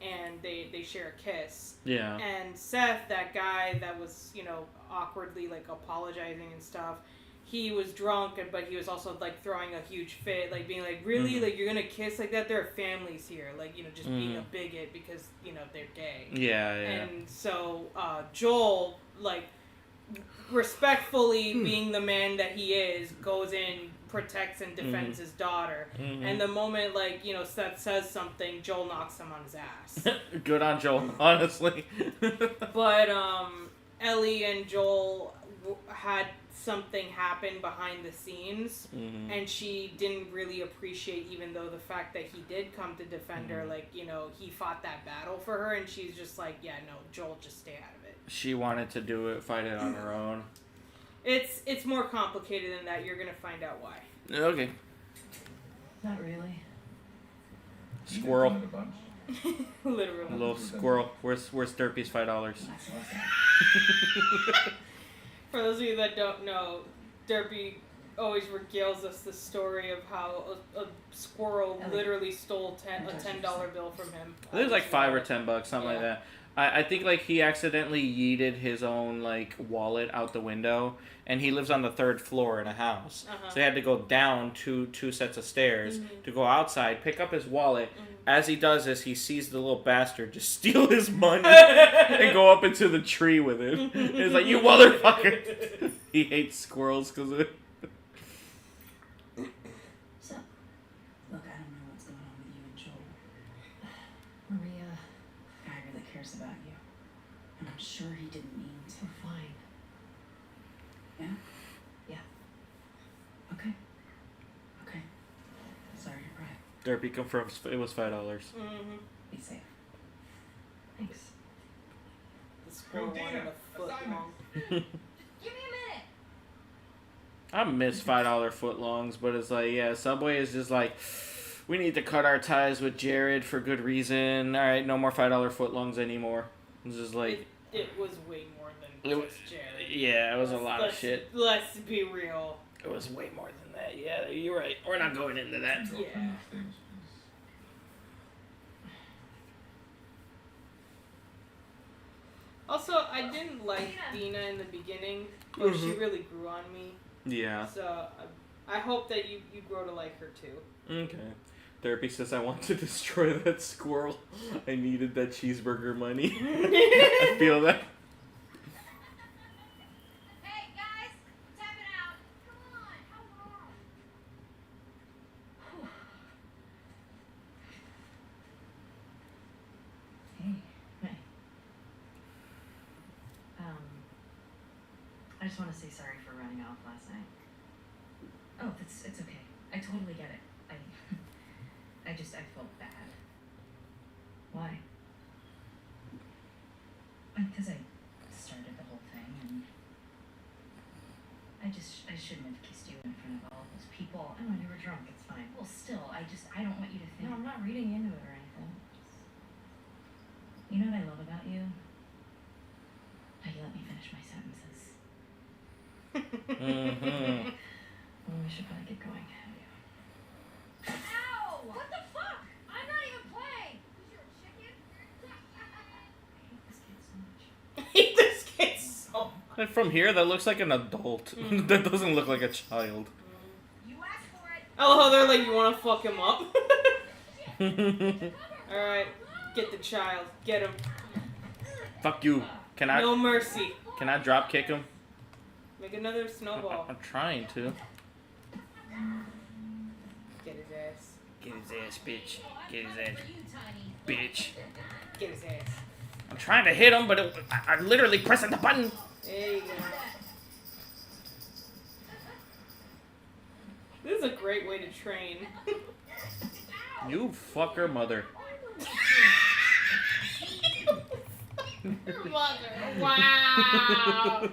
and they share a kiss. Yeah. And Seth, that guy that was, you know, awkwardly, like, apologizing and stuff, he was drunk, but he was also, like, throwing a huge fit, like, being like, really? Like, you're gonna kiss like that? There are families here. Like, you know, just being a bigot because, you know, they're gay. Yeah, yeah. And so, Joel, like, respectfully being the man that he is, goes in, protects and defends his daughter. And the moment, like, you know, Seth says something, Joel knocks him on his ass. Good on Joel, honestly. But Ellie and Joel had something happen behind the scenes, and she didn't really appreciate, even though the fact that he did come to defend her, like, you know, he fought that battle for her, and she's just like, yeah, no, Joel, just stay out of it. She wanted to do it, fight it on her own. It's more complicated than that. You're gonna find out why. Okay. Not really. Squirrel. Literally. A little squirrel. Where's Derpy's $5? For those of you that don't know, Derpy always regales us the story of how a squirrel literally stole a $10 bill from him. I think it was like $5 or $10, something like that. I think, like, he accidentally yeeted his own, like, wallet out the window, and he lives on the 3rd floor in a house. So he had to go down two sets of stairs to go outside, pick up his wallet. As he does this, he sees the little bastard just steal his money and go up into the tree with it. He's like, you motherfucker! He hates squirrels because of it. So, look, I don't know what's going on with you and Joel. Maria, Guy really cares about you. And I'm sure he didn't mean to. we're fine. Yeah? Yeah. Okay. Okay. Sorry to pry. Derpy confirms it was $5. Be safe. Thanks. The squirrel wanted a foot long. Give me a minute. I miss $5 footlongs, but it's like, yeah, Subway is just like, we need to cut our ties with Jared for good reason. All right, no more $5 footlongs anymore. It's just like... It was way more than just Jared. Yeah, it was a lot of shit. Let's be real. It was way more than that. Yeah, you're right. We're not going into that. Yeah. Also, I didn't like Dina in the beginning, but she really grew on me. Yeah. So I hope that you grow to like her too. Okay. Therapy says, I want to destroy that squirrel. I needed that cheeseburger money. I feel that. Hey guys, tap it out. Come on, how long? Hey. Hey. I just want to say sorry for running off last night. Oh, it's okay. I totally get it. I felt bad. Why? Because I started the whole thing, and I shouldn't have kissed you in front of all those people. I know you were drunk. It's fine. Well, still, I don't want you to think. No, I'm not reading into it or anything. You know what I love about you? How you let me finish my sentences. Well, we should probably get going. Ow! What the fuck? I'm not even playing. Is your chicken? I hate this kid so much. I hate this kid so much. And from here, that looks like an adult. That doesn't look like a child. You asked for it. I love how they're like, you want to fuck him up? Alright, get the child. Get him. Fuck you. Can I? No mercy. Can I drop kick him? Make another snowball. I'm trying to. Get his ass. Get his ass, bitch. Get his ass, bitch. Get his ass. I'm trying to hit him, but I'm literally pressing the button. There you go. This is a great way to train. You fucker mother. Your mother. Wow.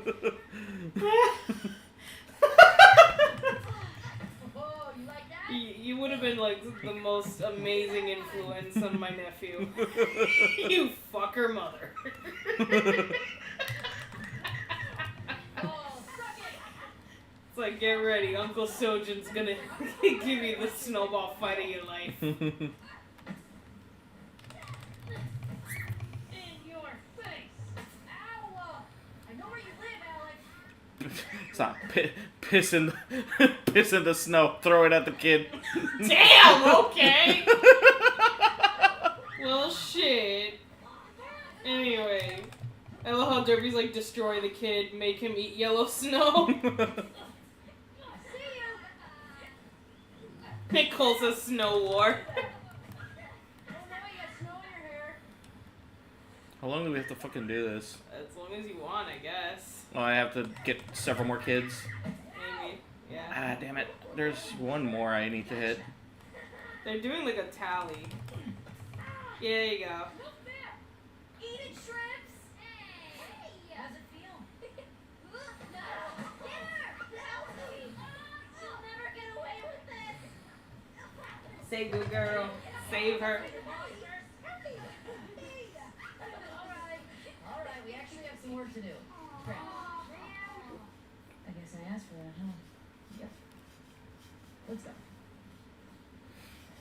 Oh, you like that? You would have been like the most amazing influence on my nephew. You fucker mother. It's like, get ready, Uncle Sojan's gonna give you the snowball fight of your life. In your face. Ow! I know where you live, Alex. Stop. Piss in the snow. Throw it at the kid. Damn, okay. Well, shit. Anyway, I love how Derby's like, destroy the kid, make him eat yellow snow. It calls a snow war. How long do we have to fucking do this? As long as you want, I guess. Oh, I have to get several more kids. Maybe. Yeah. Ah, damn it. There's one more I need to hit. They're doing like a tally. Yeah, there you go. Eating shrimps? Hey! How's it feel? No! Get her! Help me! She'll never get away with this! Say good girl. Save her. Alright, we actually have some work to do. Crap. I guess I asked for that, huh? Yep. Let's go.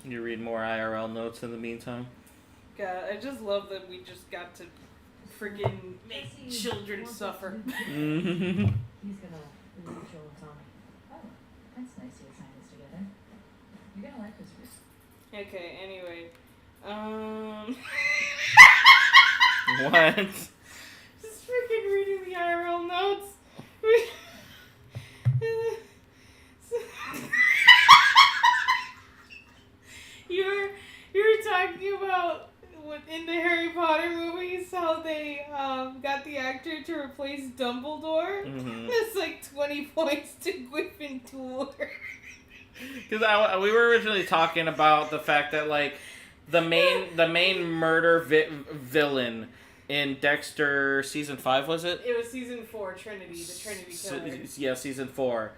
You read more IRL notes in the meantime? God, I just love that we just got to friggin' make children suffer. He's gonna leave Joel and Tommy. Oh, that's nice you signed this together. You're gonna like this group. Okay, anyway. What? Just freaking reading the IRL notes. You're talking about in the Harry Potter movies how they got the actor to replace Dumbledore. Mm-hmm. That's like 20 points to Gryffindor. Because we were originally talking about the fact that like the main murder villain in Dexter season 5, was it? It was season 4, Trinity, the Trinity Killer. Yeah, season 4.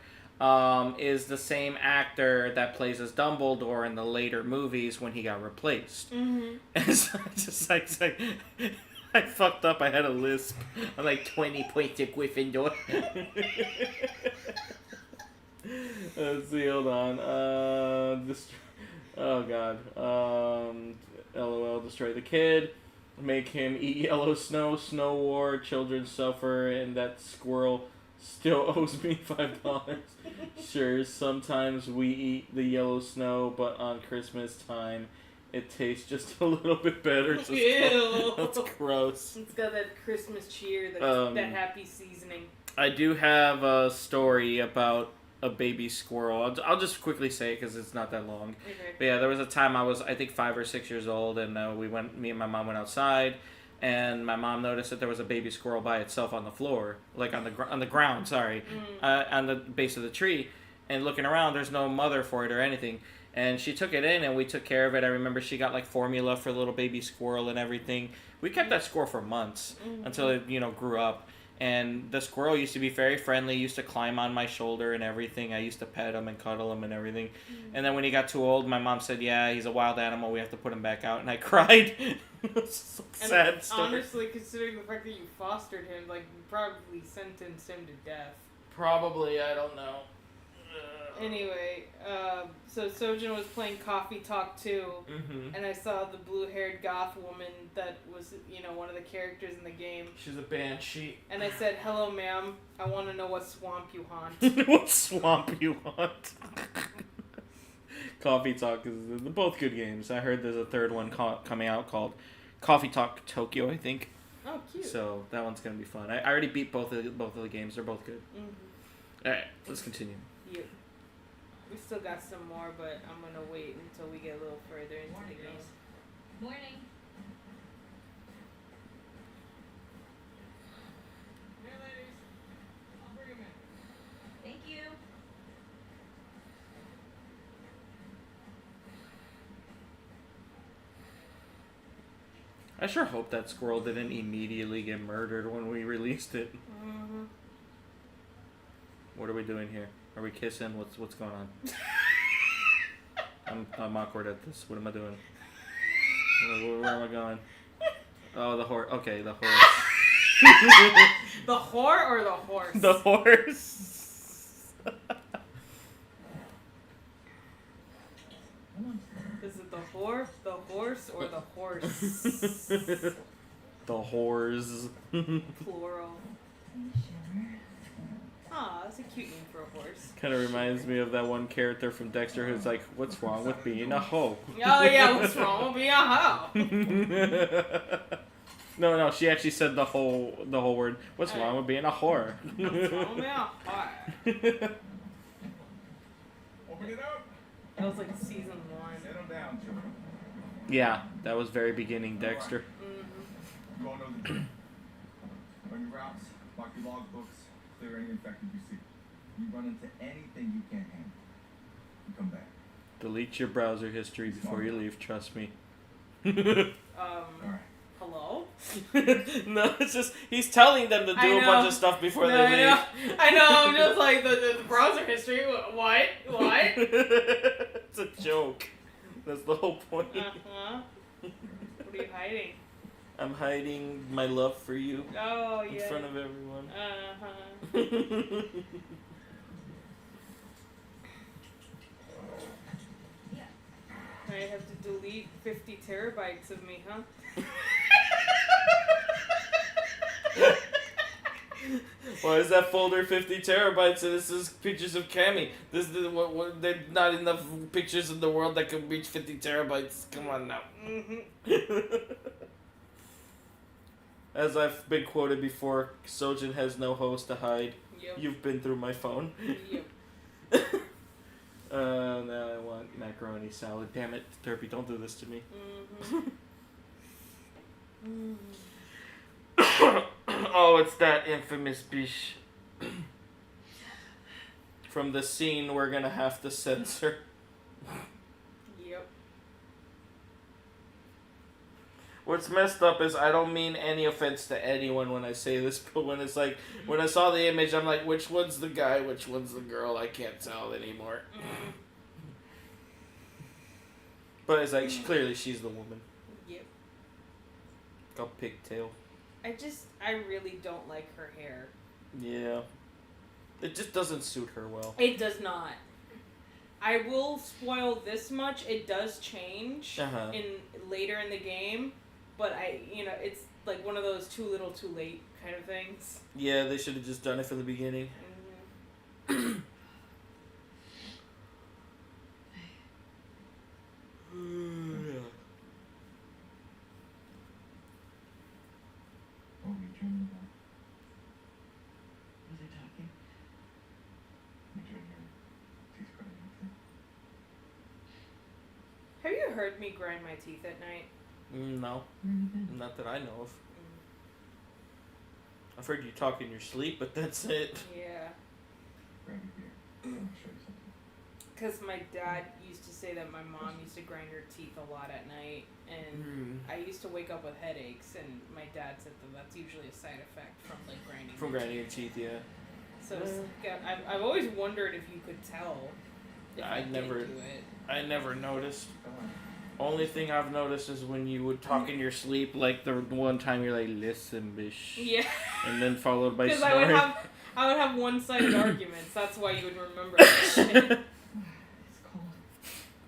Is the same actor that plays as Dumbledore in the later movies when he got replaced. Mm-hmm. And so it's like I fucked up. I had a lisp. I'm like 20 points to Gryffindor. Let's see. Hold on. Oh god. LOL. Destroy the kid. Make him eat yellow snow. Snow war. Children suffer, and that squirrel still owes me $5. Sure, sometimes we eat the yellow snow, but on Christmas time, it tastes just a little bit better. So Ew. that's gross. It's got that Christmas cheer, that happy seasoning. I do have a story about a baby squirrel. I'll just quickly say it because it's not that long. Okay. But yeah, there was a time I was, I think, 5 or 6 years old, and me and my mom went outside. And my mom noticed that there was a baby squirrel by itself on the floor, like on the ground. Sorry, on the base of the tree. And looking around, there's no mother for it or anything. And she took it in, and we took care of it. I remember she got like formula for the little baby squirrel and everything. We kept that squirrel for months until it grew up. And the squirrel used to be very friendly. Used to climb on my shoulder and everything. I used to pet him and cuddle him and everything. And then when he got too old, my mom said, "Yeah, he's a wild animal. We have to put him back out." And I cried. So sad story. Honestly, considering the fact that you fostered him, like, you probably sentenced him to death. Probably, I don't know. Anyway, so Sojan was playing Coffee Talk 2, and I saw the blue-haired goth woman that was, one of the characters in the game. She's a banshee. And I said, "Hello, ma'am. I want to know what swamp you haunt." What swamp you haunt? Coffee Talk is both good games. I heard there's a third one coming out called Coffee Talk Tokyo, I think. Oh, cute. So that one's gonna be fun. I already beat both of the games. They're both good. All right, let's continue. Yeah. We still got some more, but I'm gonna wait until we get a little further into the game. Morning. Here, ladies. I'll bring them in. Thank you. I sure hope that squirrel didn't immediately get murdered when we released it. Mm-hmm. What are we doing here? Are we kissing? What's going on? I'm awkward at this. What am I doing? Where am I going? Oh, the horse. Okay, the horse. The whore or the horse? The horse. Is it the whore, the horse, or the horse? The whores. Plural. Aw, that's a cute name for a horse. Kind of reminds me of that one character from Dexter who's like, "What's wrong with being a hoe?" Oh yeah, what's wrong with being a hoe? No, she actually said the whole word. What's wrong with being a whore? What's wrong with being a whore? Open it up. That was like season 1. Settle down, children. Yeah, that was very beginning Dexter. Mm-hmm. Go on over the day. On your routes, mark your log books, clear any infected you see. You run into anything you can't handle, you come back. Delete your browser history before you leave. Trust me. All right. Hello? No, it's just he's telling them to do a bunch of stuff before they leave. I know. I'm just like the browser history. What? It's a joke. That's the whole point. Uh-huh. What are you hiding? I'm hiding my love for you Oh yeah. in front of everyone. Uh-huh. I have to delete 50 terabytes of me, huh? Why is that folder 50 terabytes and this is pictures of Camy? This is there's not enough pictures in the world that can reach 50 terabytes. Come on now. Mm-hmm. As I've been quoted before, Sojan has no host to hide. Yep. You've been through my phone. Yep. Now I want macaroni salad. Damn it, Derpy, don't do this to me. Mm-hmm. Oh, it's that infamous bish. From the scene we're gonna have to censor. Yep. What's messed up is I don't mean any offense to anyone when I say this, but when it's like, when I saw the image, I'm like, which one's the guy, which one's the girl? I can't tell anymore. Mm-hmm. But it's like, clearly she's the woman. Yep. Got pigtail. I really don't like her hair. Yeah. It just doesn't suit her well. It does not. I will spoil this much. It does change later in the game, but it's like one of those too little, too late kind of things. Yeah, they should have just done it from the beginning. Mm-hmm. What were you dreaming about? Was I talking? You doing your teeth grinding thing? Have you heard me grind my teeth at night? No. Mm-hmm. Not that I know of. I've heard you talk in your sleep, but that's it. Yeah. Grab your beer. I want to show you something. Because my dad used to say that my mom used to grind her teeth a lot at night, and I used to wake up with headaches, and my dad said that that's usually a side effect from like grinding. From grinding your teeth, yeah. So it's like, I've always wondered if you could tell. If I you never- did do it. I never noticed. Come on. Only thing I've noticed is when you would talk in your sleep, like the one time you're like, listen, bish. Yeah. And then followed by Because snoring. I would have one-sided arguments. That's why you would remember that shit. It's cold.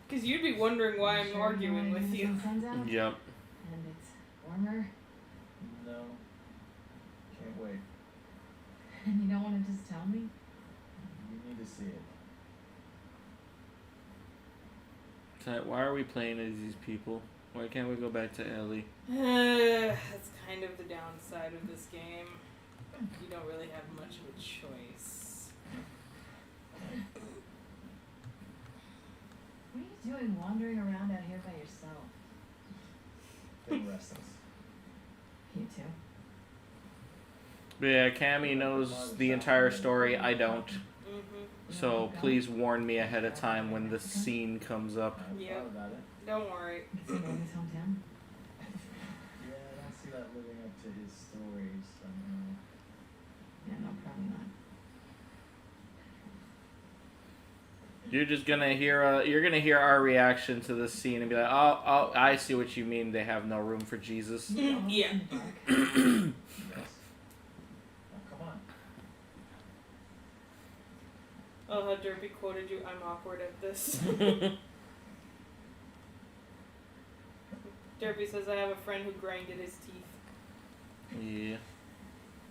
Because you'd be wondering why I'm arguing with you. Sun's out, Yep. and it's warmer, No. Can't wait. and you don't want to just tell me? You need to see it. So why are we playing as these people? Why can't we go back to Ellie? That's kind of the downside of this game. You don't really have much of a choice. What are you doing wandering around out here by yourself? Getting restless. You too? But yeah, Camy knows the entire story. I don't. Mm-hmm. So please warn me ahead of time when the scene comes up. I Yep. thought about it. Don't worry. It's in his hometown. Yeah, to his stories somehow. Yeah, no, probably not. You're just gonna hear you're gonna hear our reaction to this scene and be like, oh, I see what you mean. They have no room for Jesus. Yeah. Yes. Now, come on. Oh, how Derpy quoted you. I'm awkward at this. Derpy says, I have a friend who grinded his teeth. Yeah.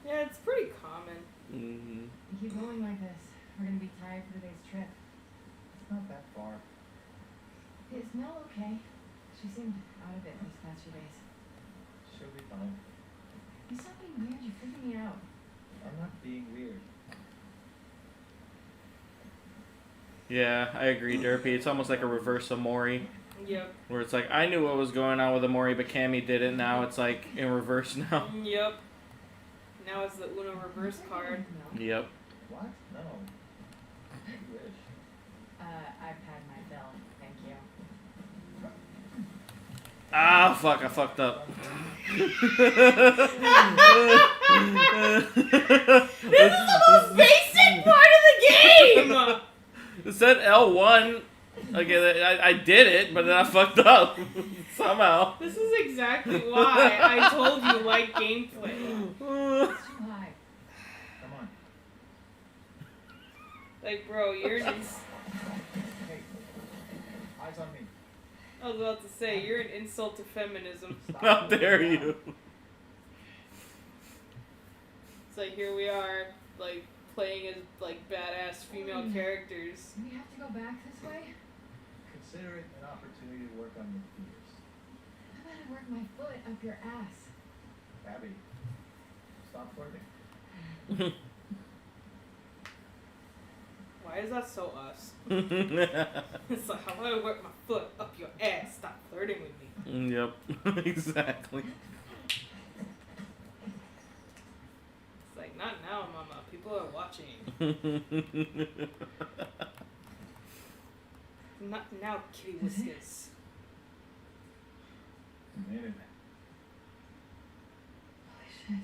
Yeah, it's pretty common. Mm-hmm. You keep going like this, we're gonna be tired for today's trip. It's not that far. Is Mel okay? She seemed out of it these past few days. She'll be fine. You stop being weird, you're freaking me out. I'm not being weird. Yeah, I agree, Derpy. It's almost like a reverse Amori, Yep. where it's like, I knew what was going on with Amori, but Camy didn't. Now it's like in reverse now. Yep. Now it's the Uno reverse card. Mel? Yep. What? No. I wish. I've had my fill, thank you. Ah, fuck, I fucked up. This is the most basic part of the game! It said L1. Okay, I did it, but then I fucked up. Somehow. This is exactly why I told you like gameplay. It's too high. Come on. Like, bro, you're an Hey. Eyes on me. I was about to say, you're an insult to feminism. How dare you? It's like, here we are, like, playing as, like, badass female characters. Do we have to go back this way? Consider it an opportunity to work on your fears. How about I work my foot up your ass? Abby, stop flirting. Why is that so us? It's like, how about I work my foot up your ass? Stop flirting with me. Yep, exactly. It's like, not now, mama. People are watching. Not now, kitty whiskers. You made it. Holy shit.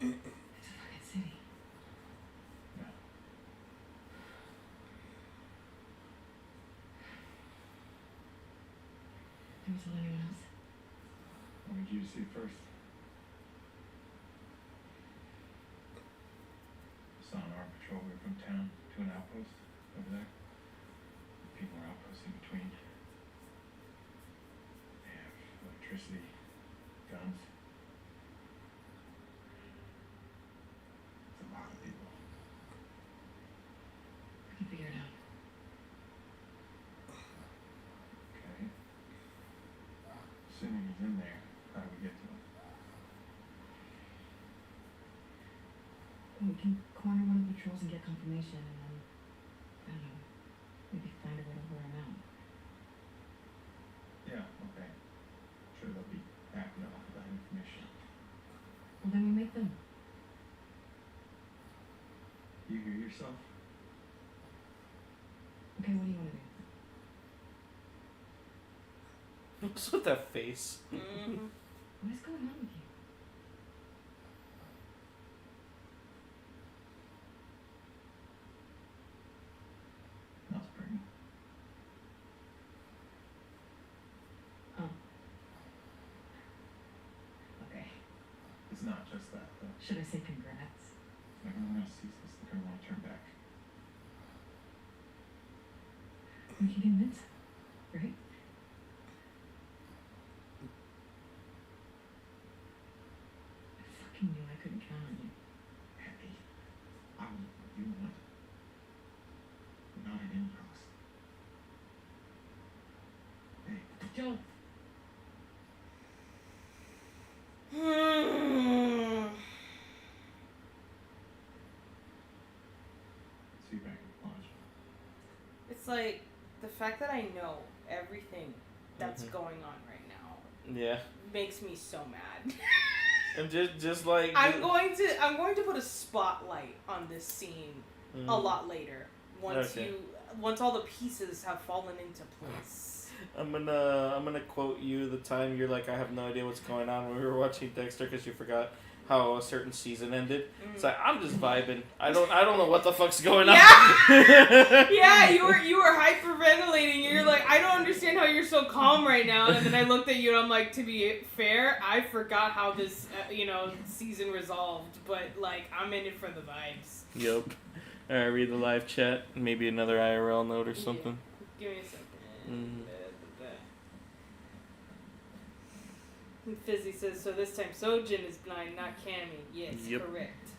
It's a fucking city. Yeah. Have you told anyone else? I wanted you to see it first. Saw an armed patrol here from town to an outpost over there. People are outposts in between. They have electricity, guns. It's a lot of people. We can figure it out. Okay. Assuming he's in there, how do we get to him? We can corner one of the patrols and get confirmation, and then, I don't know, maybe find a way to lure him out. Yeah, okay. Sure they'll be acting off of that information. Well, then we make them. You hear yourself? Okay, what do you want to do? What's with that face? Mm-hmm. What is going on with you? Mel's pregnant. Oh. Okay. It's not just that, though. Should I say congrats? If everyone else sees this, they're gonna want to turn back. We can convince him, right? I fucking knew I couldn't count on you. Abby, I want what you want. Not at any cost. Hey, Don't. see you back at the lodge. It's like, the fact that I know everything that's going on right now Yeah. makes me so mad. And just like I'm going to put a spotlight on this scene a lot later once Okay. once all the pieces have fallen into place. I'm gonna quote you the time you're like, I have no idea what's going on when we were watching Dexter because you forgot how a certain season ended. It's like, I'm just vibing. I don't know what the fuck's going on. Yeah, you were hyperventilating. You're like, I don't understand how you're so calm right now. And then I looked at you and I'm like, to be fair, I forgot how this season resolved. But like, I'm in it for the vibes. Yep. Alright, read the live chat. Maybe another IRL note or something. Yeah. Give me a second. Fizzy says, so this time Sojan is blind, not Camy. Yes, correct.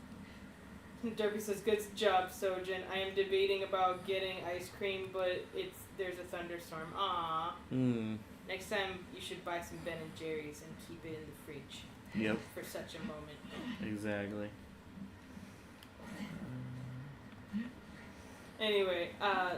Derby says, good job, Sojan. I am debating about getting ice cream, but there's a thunderstorm. Aww. Next time you should buy some Ben and Jerry's and keep it in the fridge. Yep. For such a moment. Exactly. Anyway,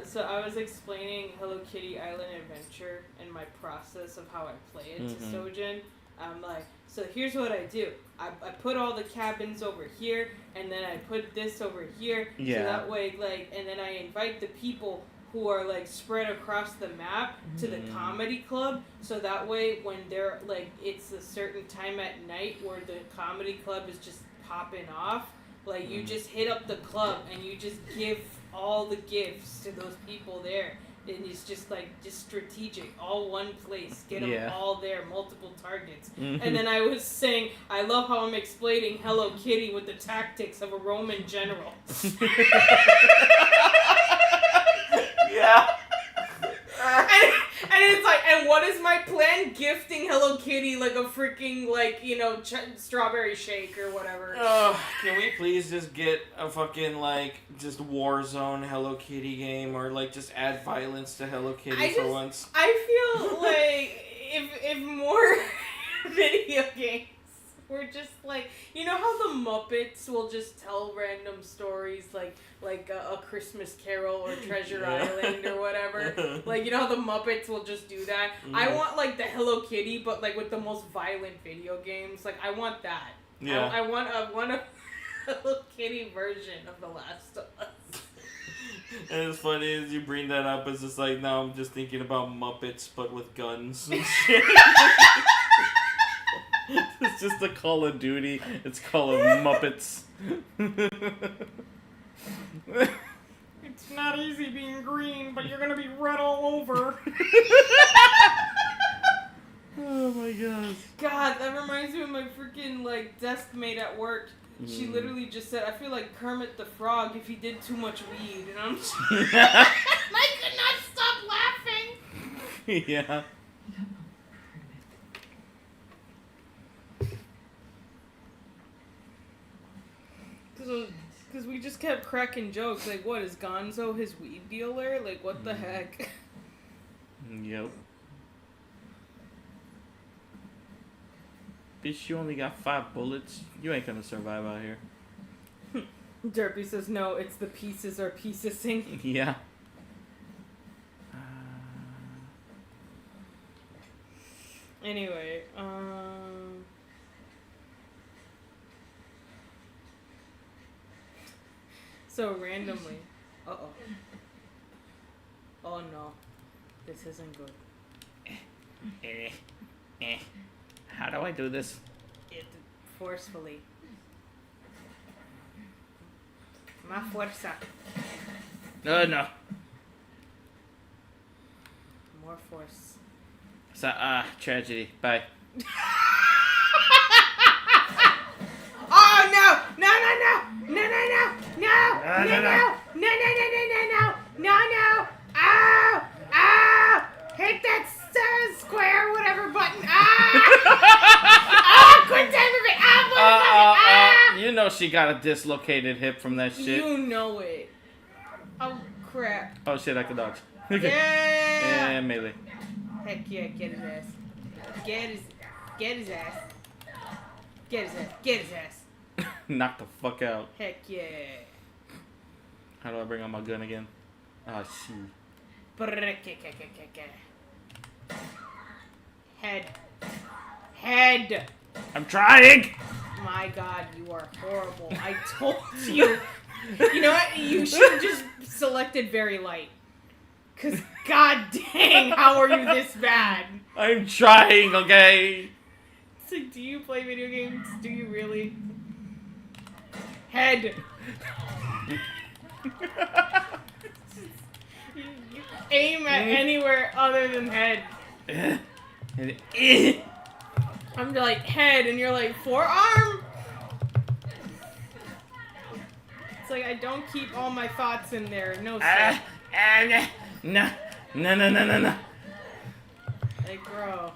so I was explaining Hello Kitty Island Adventure and my process of how I play it to Sojan. I'm like, so here's what I do. I put all the cabins over here, and then I put this over here. Yeah. So that way, like, and then I invite the people who are, like, spread across the map to the comedy club. So that way, when they're, like, it's a certain time at night where the comedy club is just popping off, like, you just hit up the club and you just give all the gifts to those people there. And it's just like, just strategic, all one place, get them all there, multiple targets. And then I was saying, I love how I'm explaining Hello Kitty with the tactics of a Roman general. Yeah. And it's like, and what is my plan? Gifting Hello Kitty like a freaking, like, strawberry shake or whatever. Oh, can we please just get a fucking, like, just Warzone Hello Kitty game, or, like, just add violence to Hello Kitty for once? I feel like if more video games were just like, you know how the Muppets will just tell random stories like a Christmas Carol or Treasure Island or whatever. Like, you know how the Muppets will just do that? I want, like, the Hello Kitty, but, like, with the most violent video games. Like, I want that. Yeah. I want a Hello Kitty version of The Last of Us. And it's funny as you bring that up, it's just like, now I'm just thinking about Muppets, but with guns and shit. It's just a Call of Duty. It's Call of Muppets. It's not easy being green, but you're gonna be red all over. Oh my gosh. God, that reminds me of my freaking, like, desk mate at work. She literally just said, I feel like Kermit the Frog if he did too much weed. And I'm just I could not stop laughing. Yeah. Because we just kept cracking jokes. Like, what, is Gonzo his weed dealer? Like, what the heck? Yep. Bitch, you only got 5 bullets. You ain't gonna survive out here. Derpy says, no, it's the pieces are piecesing. Yeah. Anyway, so randomly, oh no, this isn't good. How do I do this? Forcefully. Más fuerza. No. More force. So, tragedy. Bye. Oh no! No! Ow! Hit that square, whatever button. Quit timing me! You know she got a dislocated hip from that shit. You know it. Oh crap. Oh shit, I can dodge. Yeah! And melee. Heck yeah, get his ass. Get his ass. Get his ass. Knock the fuck out. Heck yeah. How do I bring out my gun again? Oh shoot. Head. I'm trying! My God, you are horrible. I told you. You know what? You should have just selected very light. Cause god dang, how are you this bad? I'm trying, okay? It's like, do you play video games? Do you really? Head. You aim at anywhere other than head. I'm like head, and you're like forearm. It's like I don't keep all my thoughts in there. No, sir. No. Like, bro.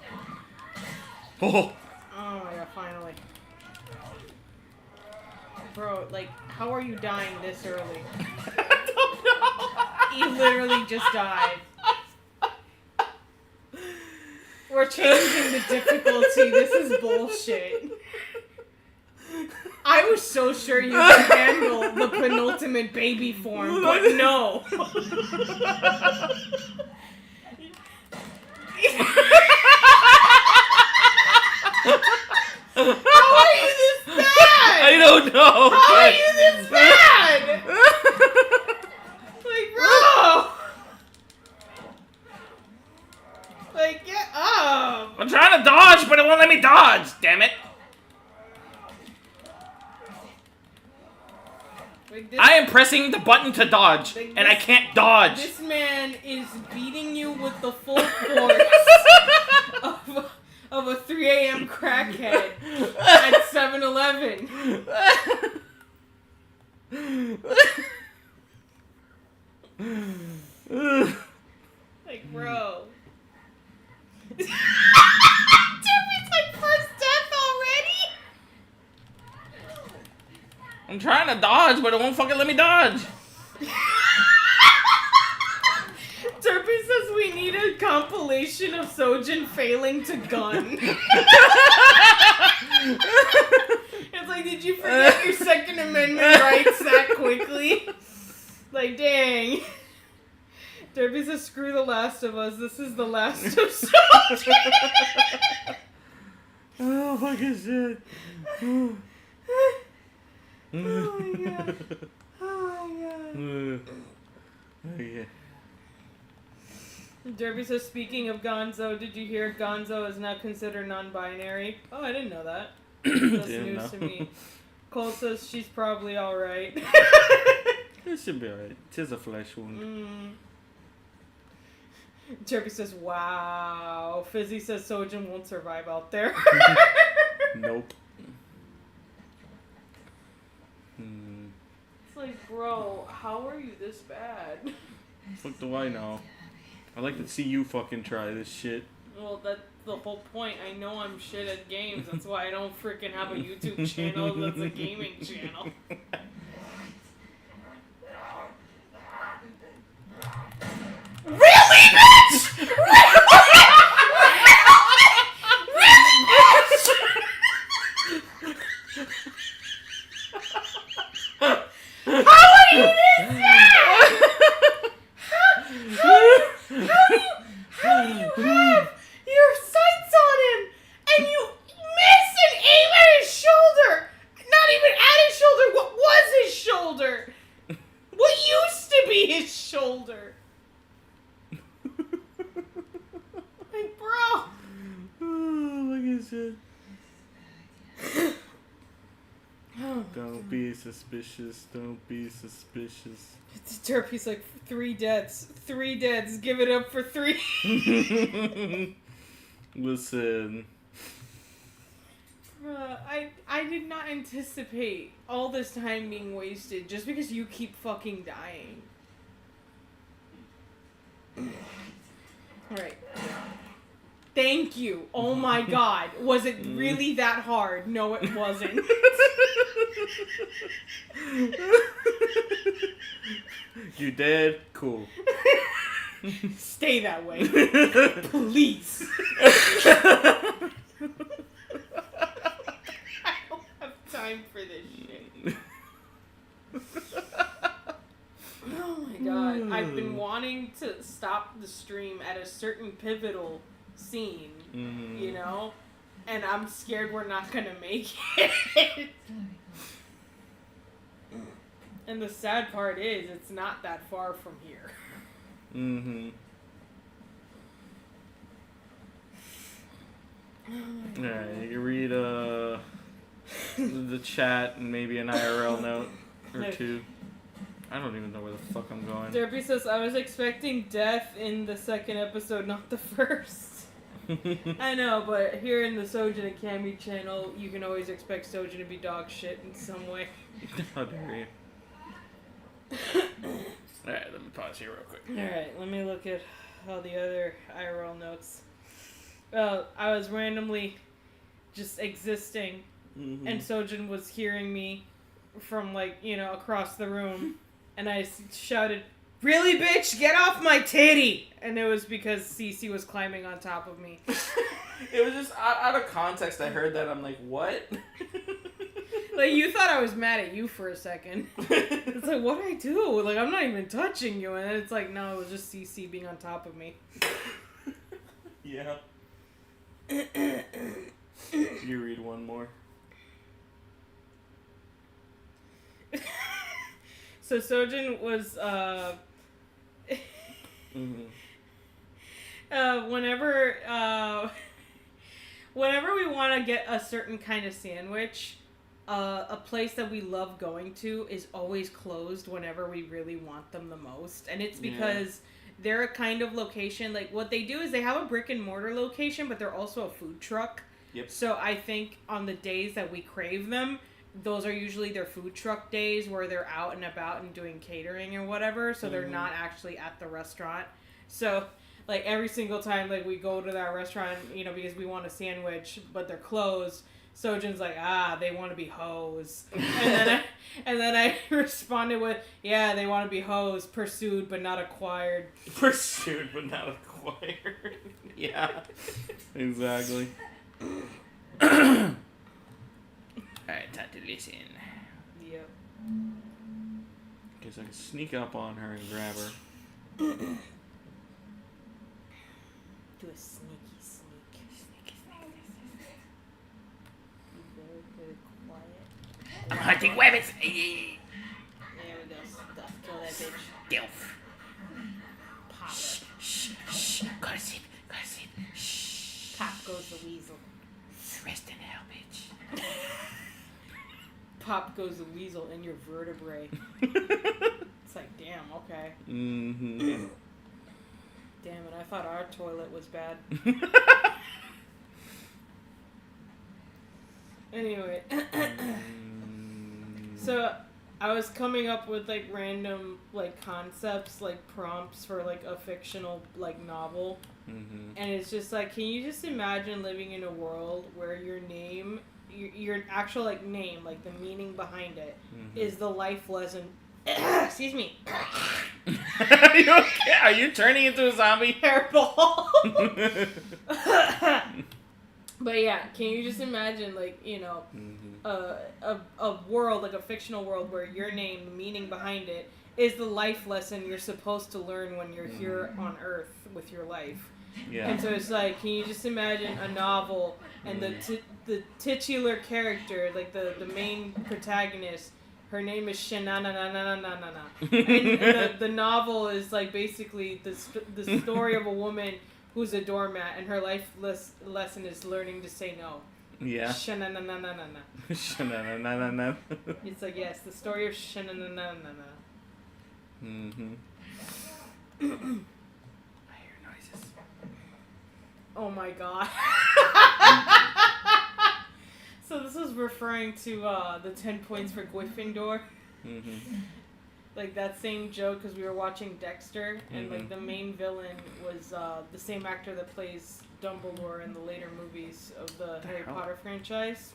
Oh. Oh my god, finally. Bro, like, how are you dying this early? I don't know. You literally just died. We're changing the difficulty. This is bullshit. I was so sure you could handle the penultimate baby form, but no. How are you this bad? I don't know. How are you this bad? Like, bro. Like, get up. I'm trying to dodge, but it won't let me dodge. Damn it. Like this, I am pressing the button to dodge, like and I this- can't dodge. This man is beating you with the full force of a 3 a.m. crackhead at 7-Eleven. Like, bro. Jeremy's like first death already? I'm trying to dodge, but it won't fucking let me dodge. Derpy says we need a compilation of Sojan failing to gun. It's like, did you forget your Second Amendment rights that quickly? Like, dang. Derpy says, screw The Last of Us. This is the last of Sojan. Oh, fucking shit. Oh my god. Oh my god. Oh, yeah. Derby says, speaking of Gonzo, did you hear Gonzo is now considered non-binary? Oh, I didn't know that. That's Didn't news know. to me. Cole says she's probably alright. It should be alright. Tis a flesh wound. Derby says, wow. Fizzy says Sojan won't survive out there. Nope. It's like, bro, how are you this bad? Fuck do I know? I'd like to see you fucking try this shit. Well, that's the whole point. I know I'm shit at games. That's why I don't freaking have a YouTube channel that's a gaming channel. Really, bitch? How are you this bad? How do you have your sights on him and you miss and aim at his shoulder? Not even at his shoulder. What was his shoulder? What used to be his shoulder? Like, bro. Oh, look at shit. Don't be suspicious. Don't be suspicious. It's Derpy's like 3 deaths. 3 deaths. Give it up for 3. Listen. I did not anticipate all this time being wasted just because you keep fucking dying. Alright. Thank you. Oh my god. Was it really that hard? No, it wasn't. You dead? Cool. Stay that way. Please. I don't have time for this shit. Oh my god. I've been wanting to stop the stream at a certain pivotal scene, you know? And I'm scared we're not gonna make it. And the sad part is, it's not that far from here. Mm-hmm. Alright, you can read the chat and maybe an IRL note or two. I don't even know where the fuck I'm going. Derpy says, I was expecting death in the second episode, not the first. I know, but here in the Sojan and Camy channel, you can always expect Sojan to be dog shit in some way. How dare you. Alright, let me pause here real quick. Alright, let me look at all the other IRL notes. I was randomly just existing, and Sojan was hearing me from, like, you know, across the room, and I shouted, "Really, bitch? Get off my titty!" And it was because Cece was climbing on top of me. It was just out of context. I heard that. I'm like, what? Like, you thought I was mad at you for a second. It's like, what did I do? Like, I'm not even touching you. And then it's like, no, it was just Cece being on top of me. Yeah. You read one more. So Sojan was, whenever we want to get a certain kind of sandwich, a place that we love going to is always closed whenever we really want them the most. And it's because they're a kind of location, like, what they do is they have a brick and mortar location, but they're also a food truck. Yep. So I think on the days that we crave them, those are usually their food truck days where they're out and about and doing catering or whatever. So they're not actually at the restaurant. So, like, every single time, like, we go to that restaurant, you know, because we want a sandwich, but they're closed, Sojan's like, they want to be hoes. And then I responded with, yeah, they want to be hoes, pursued but not acquired. Pursued but not acquired. Yeah. Exactly. Alright, time to listen. Yep. Guess I can sneak up on her and grab her. Do a sneaky sneak. Be very, very quiet. I'm hunting rabbits. There we go. Stuff. Kill that bitch. Dilf. Pop it. Shh. Gossip. Shh. Pop goes the weasel. Rest in hell, bitch. Pop goes the weasel in your vertebrae. It's like, damn, okay. Mm-hmm. Damn it, I thought our toilet was bad. Anyway. So, I was coming up with, like, random, like, concepts, like, prompts for, like, a fictional, like, novel. Mm-hmm. And it's just like, can you just imagine living in a world where your name, your actual, like, name, like, the meaning behind it, is the life lesson. Excuse me. Are you okay? Are you turning into a zombie? Hairball. But yeah, can you just imagine, like, you know, a world, like a fictional world where your name, the meaning behind it, is the life lesson you're supposed to learn when you're here on Earth with your life. Yeah. And so it's like, can you just imagine a novel and the titular character, like the main protagonist, her name is Shananananananana. And the novel is like basically the story of a woman who's a doormat, and her life lesson is learning to say no. Yeah. Shananananana. Shananananana. It's like, yes, the story of Shananananana. Mm-hmm. I hear noises. Oh my god. So this was referring to the 10 points for Gryffindor. Mm-hmm. Like that same joke, because we were watching Dexter, and like the main villain was the same actor that plays Dumbledore in the later movies of the Harry Potter franchise.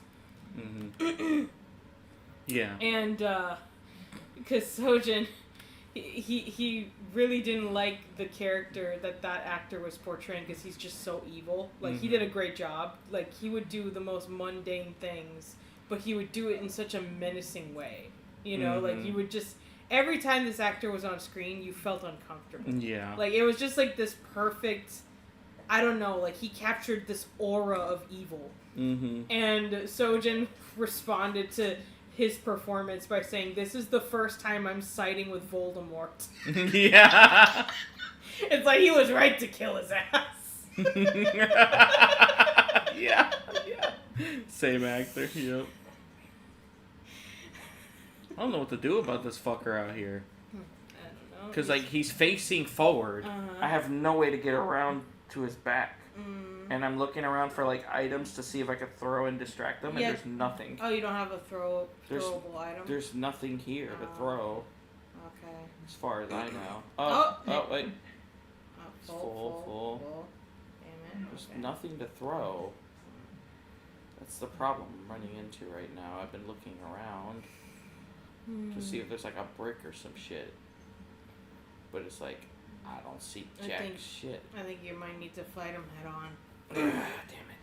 Mm-hmm. Yeah. And because Sojan, he really didn't like the character that actor was portraying, because he's just so evil. Like, he did a great job. Like, he would do the most mundane things, but he would do it in such a menacing way. You know, like, he would just... Every time this actor was on screen, you felt uncomfortable. Yeah. Like, it was just, like, this perfect... I don't know, like, he captured this aura of evil. Mm-hmm. And Sojan responded to his performance by saying, "This is the first time I'm siding with Voldemort." Yeah. It's like he was right to kill his ass. Yeah. Same actor, yep. I don't know what to do about this fucker out here. I don't know. Because, like, he's facing forward. I have no way to get around to his back. And I'm looking around for, like, items to see if I could throw and distract them, and there's nothing. Oh, you don't have a throwable item? There's nothing here to throw. Okay. As far as I know. Wait. Full. Damn it. There's nothing to throw. That's the problem I'm running into right now. I've been looking around to see if there's like a brick or some shit. But it's like, I don't see shit. I think you might need to fight him head on. Damn it.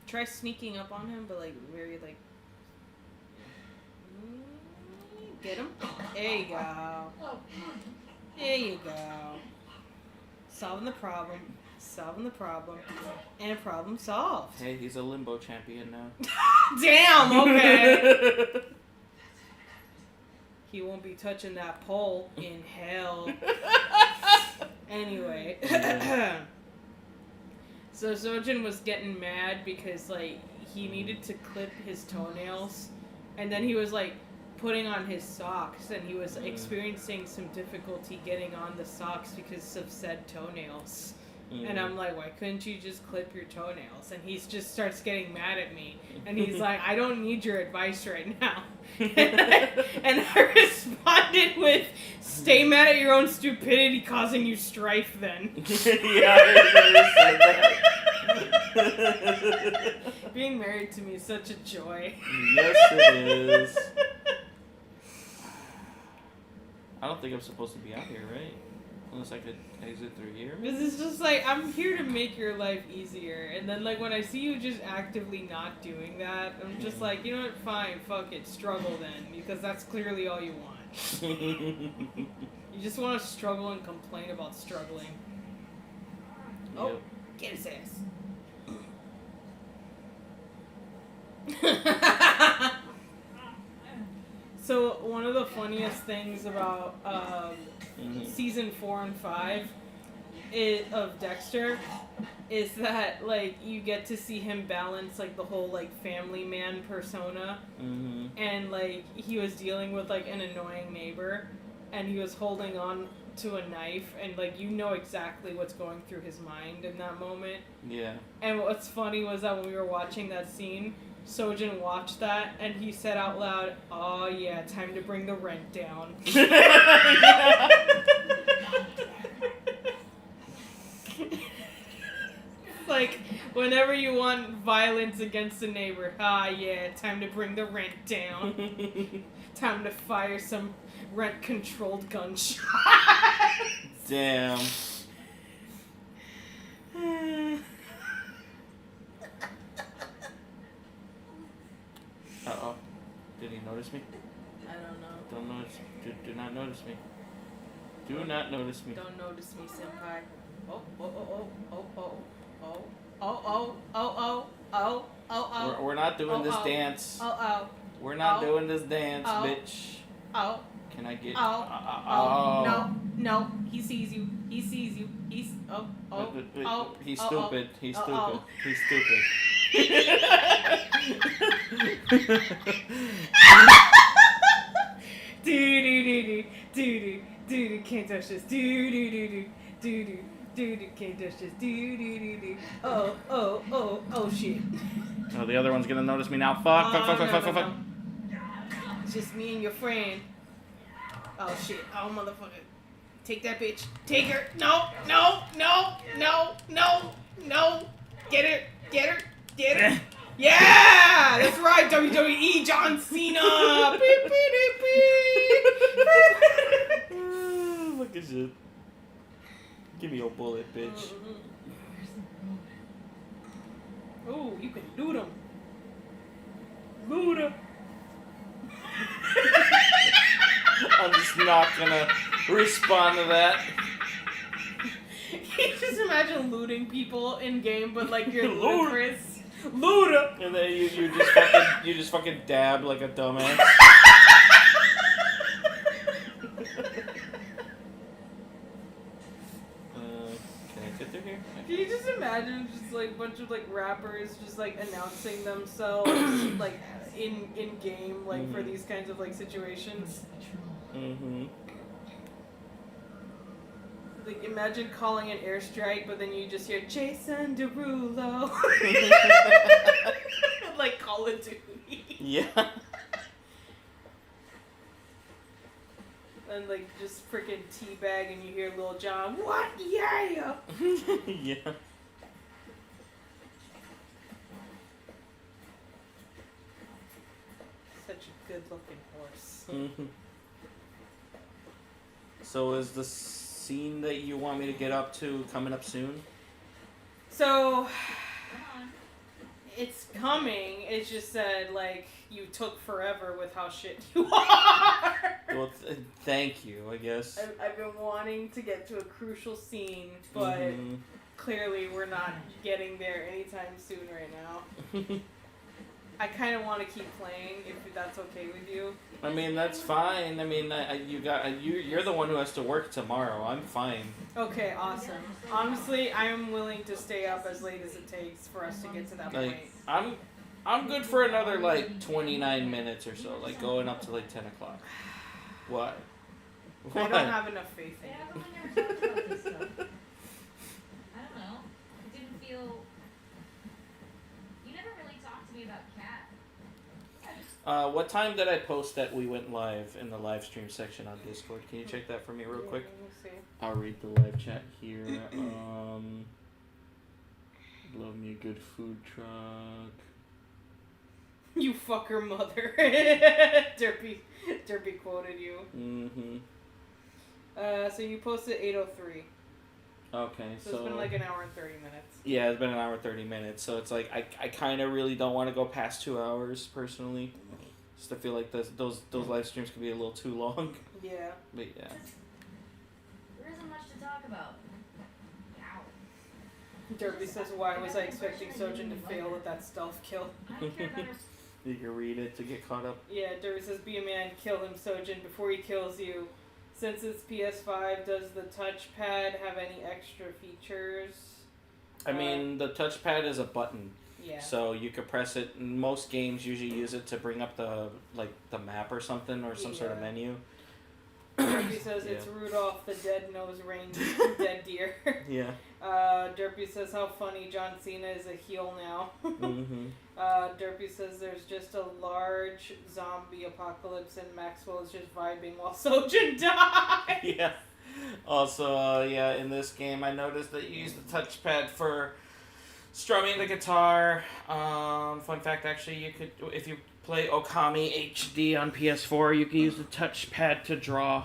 Try sneaking up on him, but like very like... Get him? There you go. There you go. Solving the problem. And problem solved. Hey, he's a limbo champion now. Damn, okay. He won't be touching that pole in hell. Anyway. So Sojan was getting mad because, like, he needed to clip his toenails. And then he was, like, putting on his socks. And he was experiencing some difficulty getting on the socks because of said toenails. And I'm like, why couldn't you just clip your toenails? And he just starts getting mad at me. And he's like, I don't need your advice right now. And I responded with, stay mad at your own stupidity causing you strife then. Yeah, I said that. Being married to me is such a joy. Yes, it is. I don't think I'm supposed to be out here, right? Unless I could exit through here. This is just like, I'm here to make your life easier. And then, like, when I see you just actively not doing that, I'm just like, you know what? Fine, fuck it. Struggle then. Because that's clearly all you want. You just want to struggle and complain about struggling. Oh, Yep. get his ass. So, one of the funniest things about season 4 and 5 of Dexter is that, like, you get to see him balance, like, the whole, like, family man persona. And, like, he was dealing with, like, an annoying neighbor, and he was holding on to a knife, and, like, you know exactly what's going through his mind in that moment. Yeah. And what's funny was that when we were watching that scene, Sojan watched that, and he said out loud, "Oh yeah, time to bring the rent down." Like, whenever you want violence against a neighbor, yeah, time to bring the rent down. Time to fire some rent-controlled gunshots. Damn. Uh-oh. Did he notice me? I don't know. Don't notice. Do not notice me. Do not notice me. Don't notice me, senpai. Oh, oh, oh, oh, oh, oh, oh, oh, oh, oh. We're not doing this dance. Oh. We're not doing this dance, Oh. bitch. Oh. Can I get... Oh. No. He sees you. He's... Oh. He's stupid. He's stupid. Oh. He's stupid. Do can't touch this. Do can't touch this. Do. Oh shit. Oh, the other one's gonna notice me now. Fuck. No. It's just me and your friend. Oh shit. Oh motherfucker. Take that bitch. Take her. No. Get her. Yeah! That's right, WWE John Cena! Beep, beep, beep. Look at shit. Give me your bullet, bitch. Oh, you can loot him. Loot him. I'm just not gonna respond to that. Can you just imagine looting people in game, but like you're ludicrous? Loot him! And then you just fucking dab like a dumbass. bunch of like rappers just like announcing themselves like in game like for these kinds of like situations. Like imagine calling an airstrike, but then you just hear Jason Derulo. Like Call of Duty. Yeah. And like just freaking teabag, and you hear Lil Jon, what? Yeah. Yeah. Such a good-looking horse. So is the scene that you want me to get up to coming up soon? So it's coming. It's just that like you took forever with how shit you are. Well, thank you, I guess. I've been wanting to get to a crucial scene, but clearly we're not getting there anytime soon right now. I kind of want to keep playing if that's okay with you. I mean, that's fine. I mean, you're the one who has to work tomorrow. I'm fine. Okay, awesome. Honestly, I am willing to stay up as late as it takes for us to get to that point. I'm good for another like 29 minutes or so, like going up to like 10 o'clock. What? I don't have enough faith in How you. come we never talked about this stuff? I don't know. It didn't feel. You never really talked to me about Cat. What time did I post that we went live in the live stream section on Discord? Can you check that for me real quick? Let me see. I'll read the live chat here. Love me a good food truck. You fucker mother. Derpy quoted you. So you posted 8:03. Okay, So it's been like an hour and 30 minutes. Yeah, it's been an hour and 30 minutes. So it's like I kind of really don't want to go past 2 hours personally. Just I feel like those live streams can be a little too long. Yeah. But yeah. There isn't much to talk about. Ow. Derpy says, why was I expecting Sojan to fail with that stealth kill? I don't care about her. You can read it to get caught up. Yeah, Derpy says, be a man, kill him, Sojan, before he kills you. Since it's PS5, does the touchpad have any extra features? I mean, the touchpad is a button. Yeah. So you could press it. Most games usually use it to bring up the map or something or some sort of menu. Derpy says it's Rudolph the dead-nosed dead deer. Yeah. Derpy says how funny John Cena is a heel now. Derpy says there's just a large zombie apocalypse and Maxwell is just vibing while Sojan dies. Yeah. Also, in this game I noticed that you use the touchpad for strumming the guitar. Fun fact, actually, you could, if you play Okami HD on PS4, you can use the touchpad to draw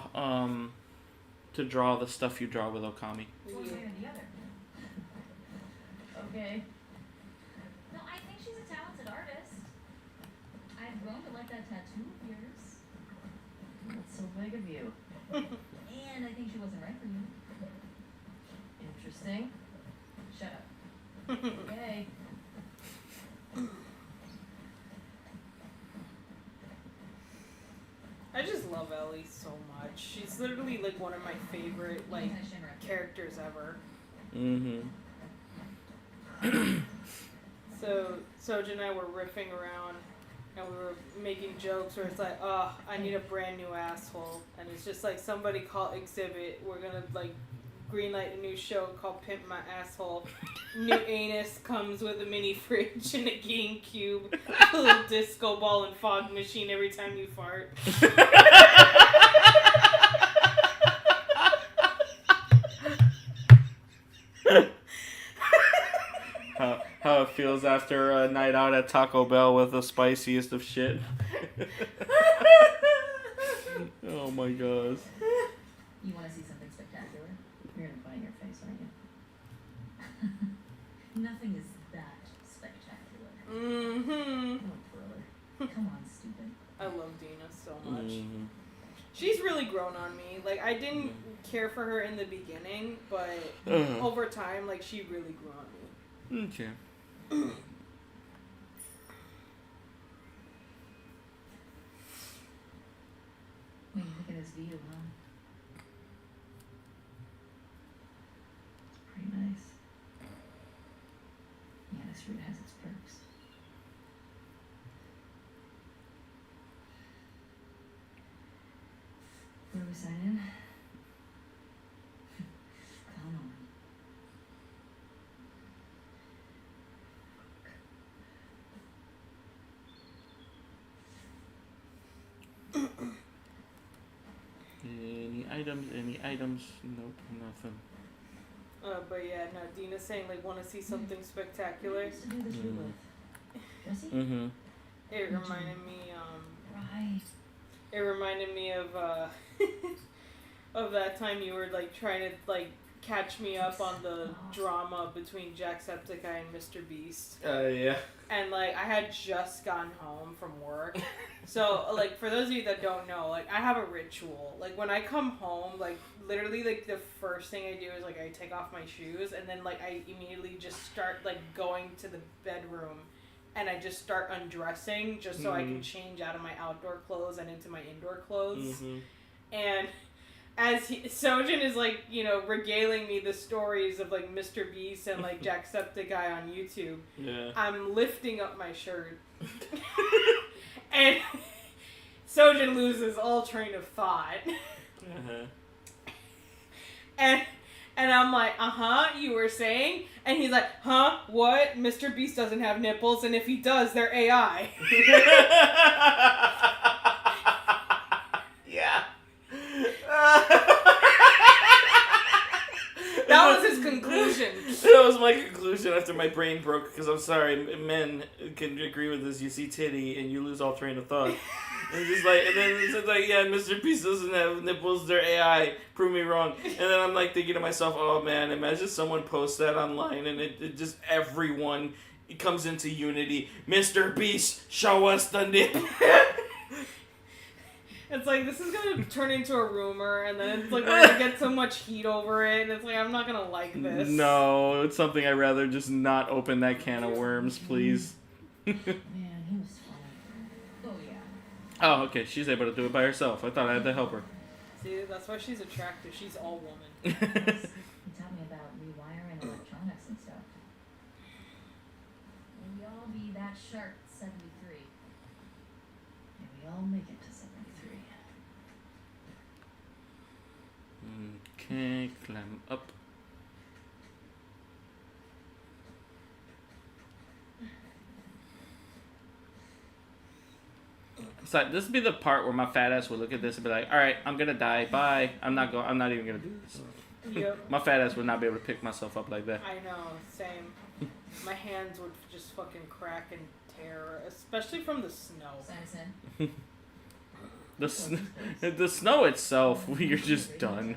the stuff you draw with Okami. One way or the other. Okay. No, I think she's a talented artist. I've grown to like that tattoo of yours. That's so big of you. And I think she wasn't right for you. Interesting. Shut up. Okay. I just love Ellie so much. She's literally like one of my favorite like characters ever. So Soja and I were riffing around and we were making jokes where it's like, oh, I need a brand new asshole, and it's just like somebody called Exhibit. We're gonna like greenlight a new show called Pimp My Asshole. New anus comes with a mini fridge and a GameCube, a little disco ball and fog machine every time you fart. How it feels after a night out at Taco Bell with the spiciest of shit. Oh my gosh. You want to see something spectacular? You're gonna put it in your face, aren't you? Nothing is that spectacular. Mm-hmm. Oh, brother. Come on, stupid. I love Dina so much. She's really grown on me. Like, I didn't care for her in the beginning, but over time, like, she really grew on me. Okay. When you look at his view, huh? It's pretty nice. Yeah, fruit has its perks. Where we sign in? Come on. Any items? Any items? Nope, nothing. But yeah, no, Dina's saying, like, want to see something spectacular. To do this with. Jesse? Mm-hmm. It reminded me, Right. it reminded me of, of that time you were, like, trying to, like, catch me up on the drama between Jacksepticeye and Mr. Beast. Yeah. And, like, I had just gotten home from work. So, like, for those of you that don't know, like, I have a ritual. Like, when I come home, like, literally, like, the first thing I do is, like, I take off my shoes, and then, like, I immediately just start, like, going to the bedroom, and I just start undressing just so I can change out of my outdoor clothes and into my indoor clothes. And as Sojan is, like, you know, regaling me the stories of, like, Mr. Beast and, like, Jacksepticeye on YouTube, I'm lifting up my shirt. And Sojan loses all train of thought. And I'm like, you were saying? And he's like, huh? What? Mr. Beast doesn't have nipples, and if he does, they're AI. Yeah. That was his conclusion. That was my conclusion after my brain broke, because I'm sorry, men can agree with this. You see titty and you lose all train of thought. And just like, and then it's like, yeah, Mr. Beast doesn't have nipples, they're AI, prove me wrong. And then I'm like thinking to myself, oh man, imagine someone posts that online and it just, everyone, it comes into unity. Mr. Beast, show us the nip. It's like, this is gonna turn into a rumor, and then it's like, we're gonna get so much heat over it, and it's like, I'm not gonna like this. No, it's something I'd rather just not open that can of worms, please. Man, he was funny. Oh, yeah. Oh, okay, she's able to do it by herself. I thought I had to help her. See, that's why she's attractive. She's all woman. He taught me about rewiring electronics and stuff. May we all be that sharp 73. May we all make it to 73. Okay, climb up. So this would be the part where my fat ass would look at this and be like, "All right, I'm gonna die. Bye. I'm not even gonna do this." Yep. My fat ass would not be able to pick myself up like that. I know, same. My hands would just fucking crack and tear, especially from the snow. The snow itself, you're just done.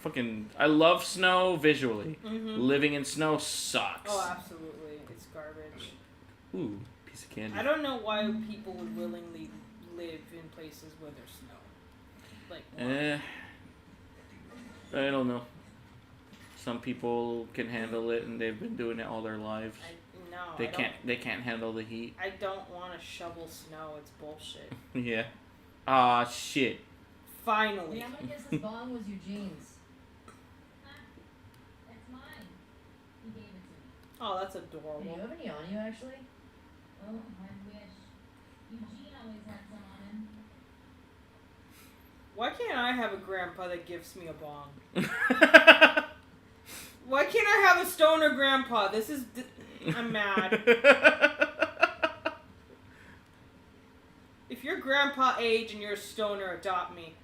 Fucking, I love snow visually. Living in snow sucks. Oh, absolutely. It's garbage. Ooh, piece of candy. I don't know why people would willingly live in places where there's snow. Like, why? I don't know. Some people can handle it, and they've been doing it all their lives. They can't handle the heat. I don't want to shovel snow. It's bullshit. Yeah. Ah, shit. Finally. Yeah, I'm gonna guess this bong was Eugene's. It's mine. He gave it to me. Oh, that's Do you adorable. have any on you, actually? Oh, I wish. Eugene always had some on him. Why can't I have a grandpa that gifts me a bong? Why can't I have a stoner grandpa? I'm mad. If you're grandpa age and you're a stoner, adopt me.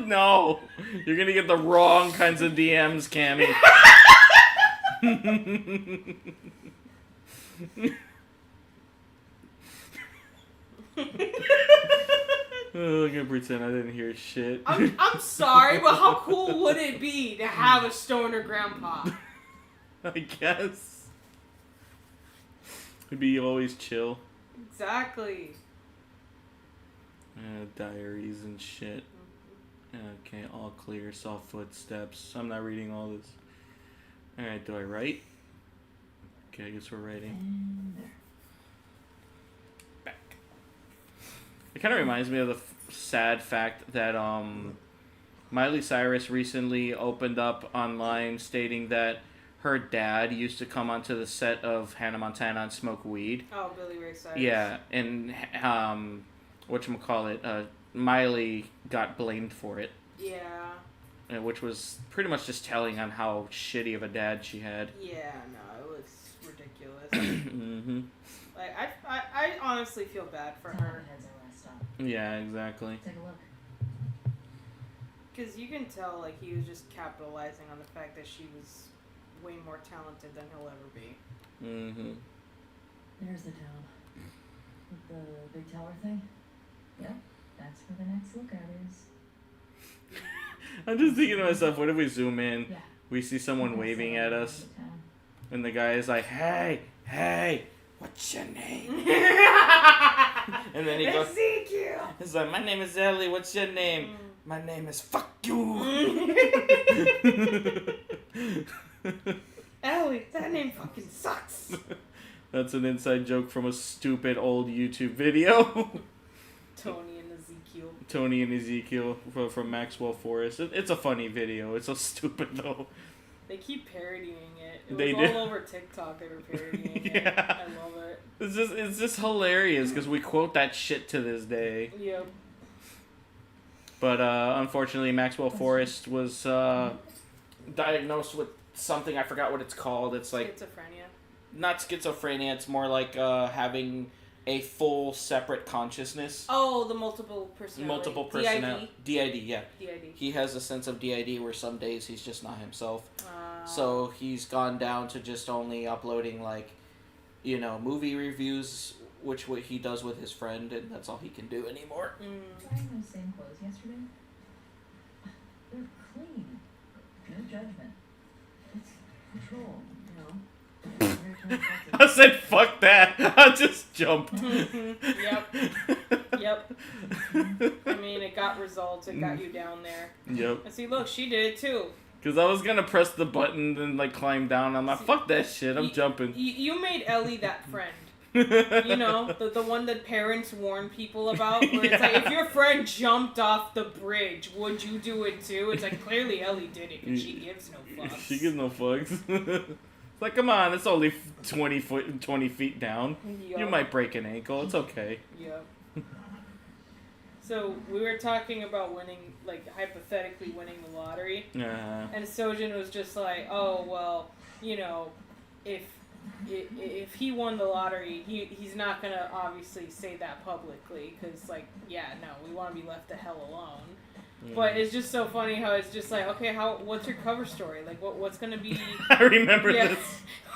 No. You're gonna get the wrong kinds of DMs, Camy. I'm gonna pretend I didn't hear shit. I'm sorry, but how cool would it be to have a stoner grandpa? I guess. It'd be always chill. Exactly. Diaries and shit. Okay, all clear, saw footsteps. I'm not reading all this. Alright, do I write? Okay, I guess we're writing. Back. It kind of reminds me of the sad fact that Miley Cyrus recently opened up online stating that her dad used to come onto the set of Hannah Montana and smoke weed. Oh, Billy Ray Cyrus. Yeah, and whatchamacallit, Miley got blamed for it. Yeah. Which was pretty much just telling on how shitty of a dad she had. Yeah, no, it was ridiculous. Mm-hmm. Like, I honestly feel bad for her. Heads our last stop. Yeah, exactly. Take a look. Because you can tell, like, he was just capitalizing on the fact that she was way more talented than he'll ever be. Mm-hmm. There's the town. With the big tower thing? Yep. That's where the next lookout is. I'm just thinking to myself, what if we zoom in, Yeah. we see someone waving at us, and the guy is like, hey, what's your name? And then he goes, Ezekiel! he's like, my name is Ellie, what's your name? My name is fuck you. Ellie, that name fucking sucks. That's an inside joke from a stupid old YouTube video. Tony and Ezekiel. Tony and Ezekiel from Maxwell Forest. It's a funny video. It's so stupid though. They keep parodying it. It They was do. all over TikTok. They were parodying it. Yeah. I love it. It's just hilarious because we quote that shit to this day. Yep. But unfortunately, Maxwell Forest was diagnosed with something. I forgot what it's called. It's like Schizophrenia. not schizophrenia. It's more like having a full separate consciousness. Oh, the multiple personality. Multiple personality. DID, yeah. DID. He has a sense of DID where some days he's just not himself. So he's gone down to just only uploading, like, you know, movie reviews, which what he does with his friend, and that's all he can do anymore. Wearing those same clothes yesterday? They're clean. No judgment. It's control, you know? I said, fuck that. I just jumped. Yep. Yep. I mean, it got results. It got you down there. Yep. And see, look, she did it too. Because I was going to press the button and, like, climb down. I'm like, fuck that shit. I'm jumping. You made Ellie that friend. You know, the one that parents warn people about. Where it's like, if your friend jumped off the bridge, would you do it too? It's like, clearly Ellie did it because she gives no fucks. She gives no fucks. It's like, come on, it's only 20 feet down. Yup. You might break an ankle. It's okay. Yep. So, we were talking about winning, like, hypothetically winning the lottery. And Sojan was just like, oh, well, you know, if he won the lottery, he's not going to obviously say that publicly. Because, like, yeah, no, we want to be left the hell alone. But it's just so funny how it's just like, okay, what's your cover story? Like, what's going to be... I remember this.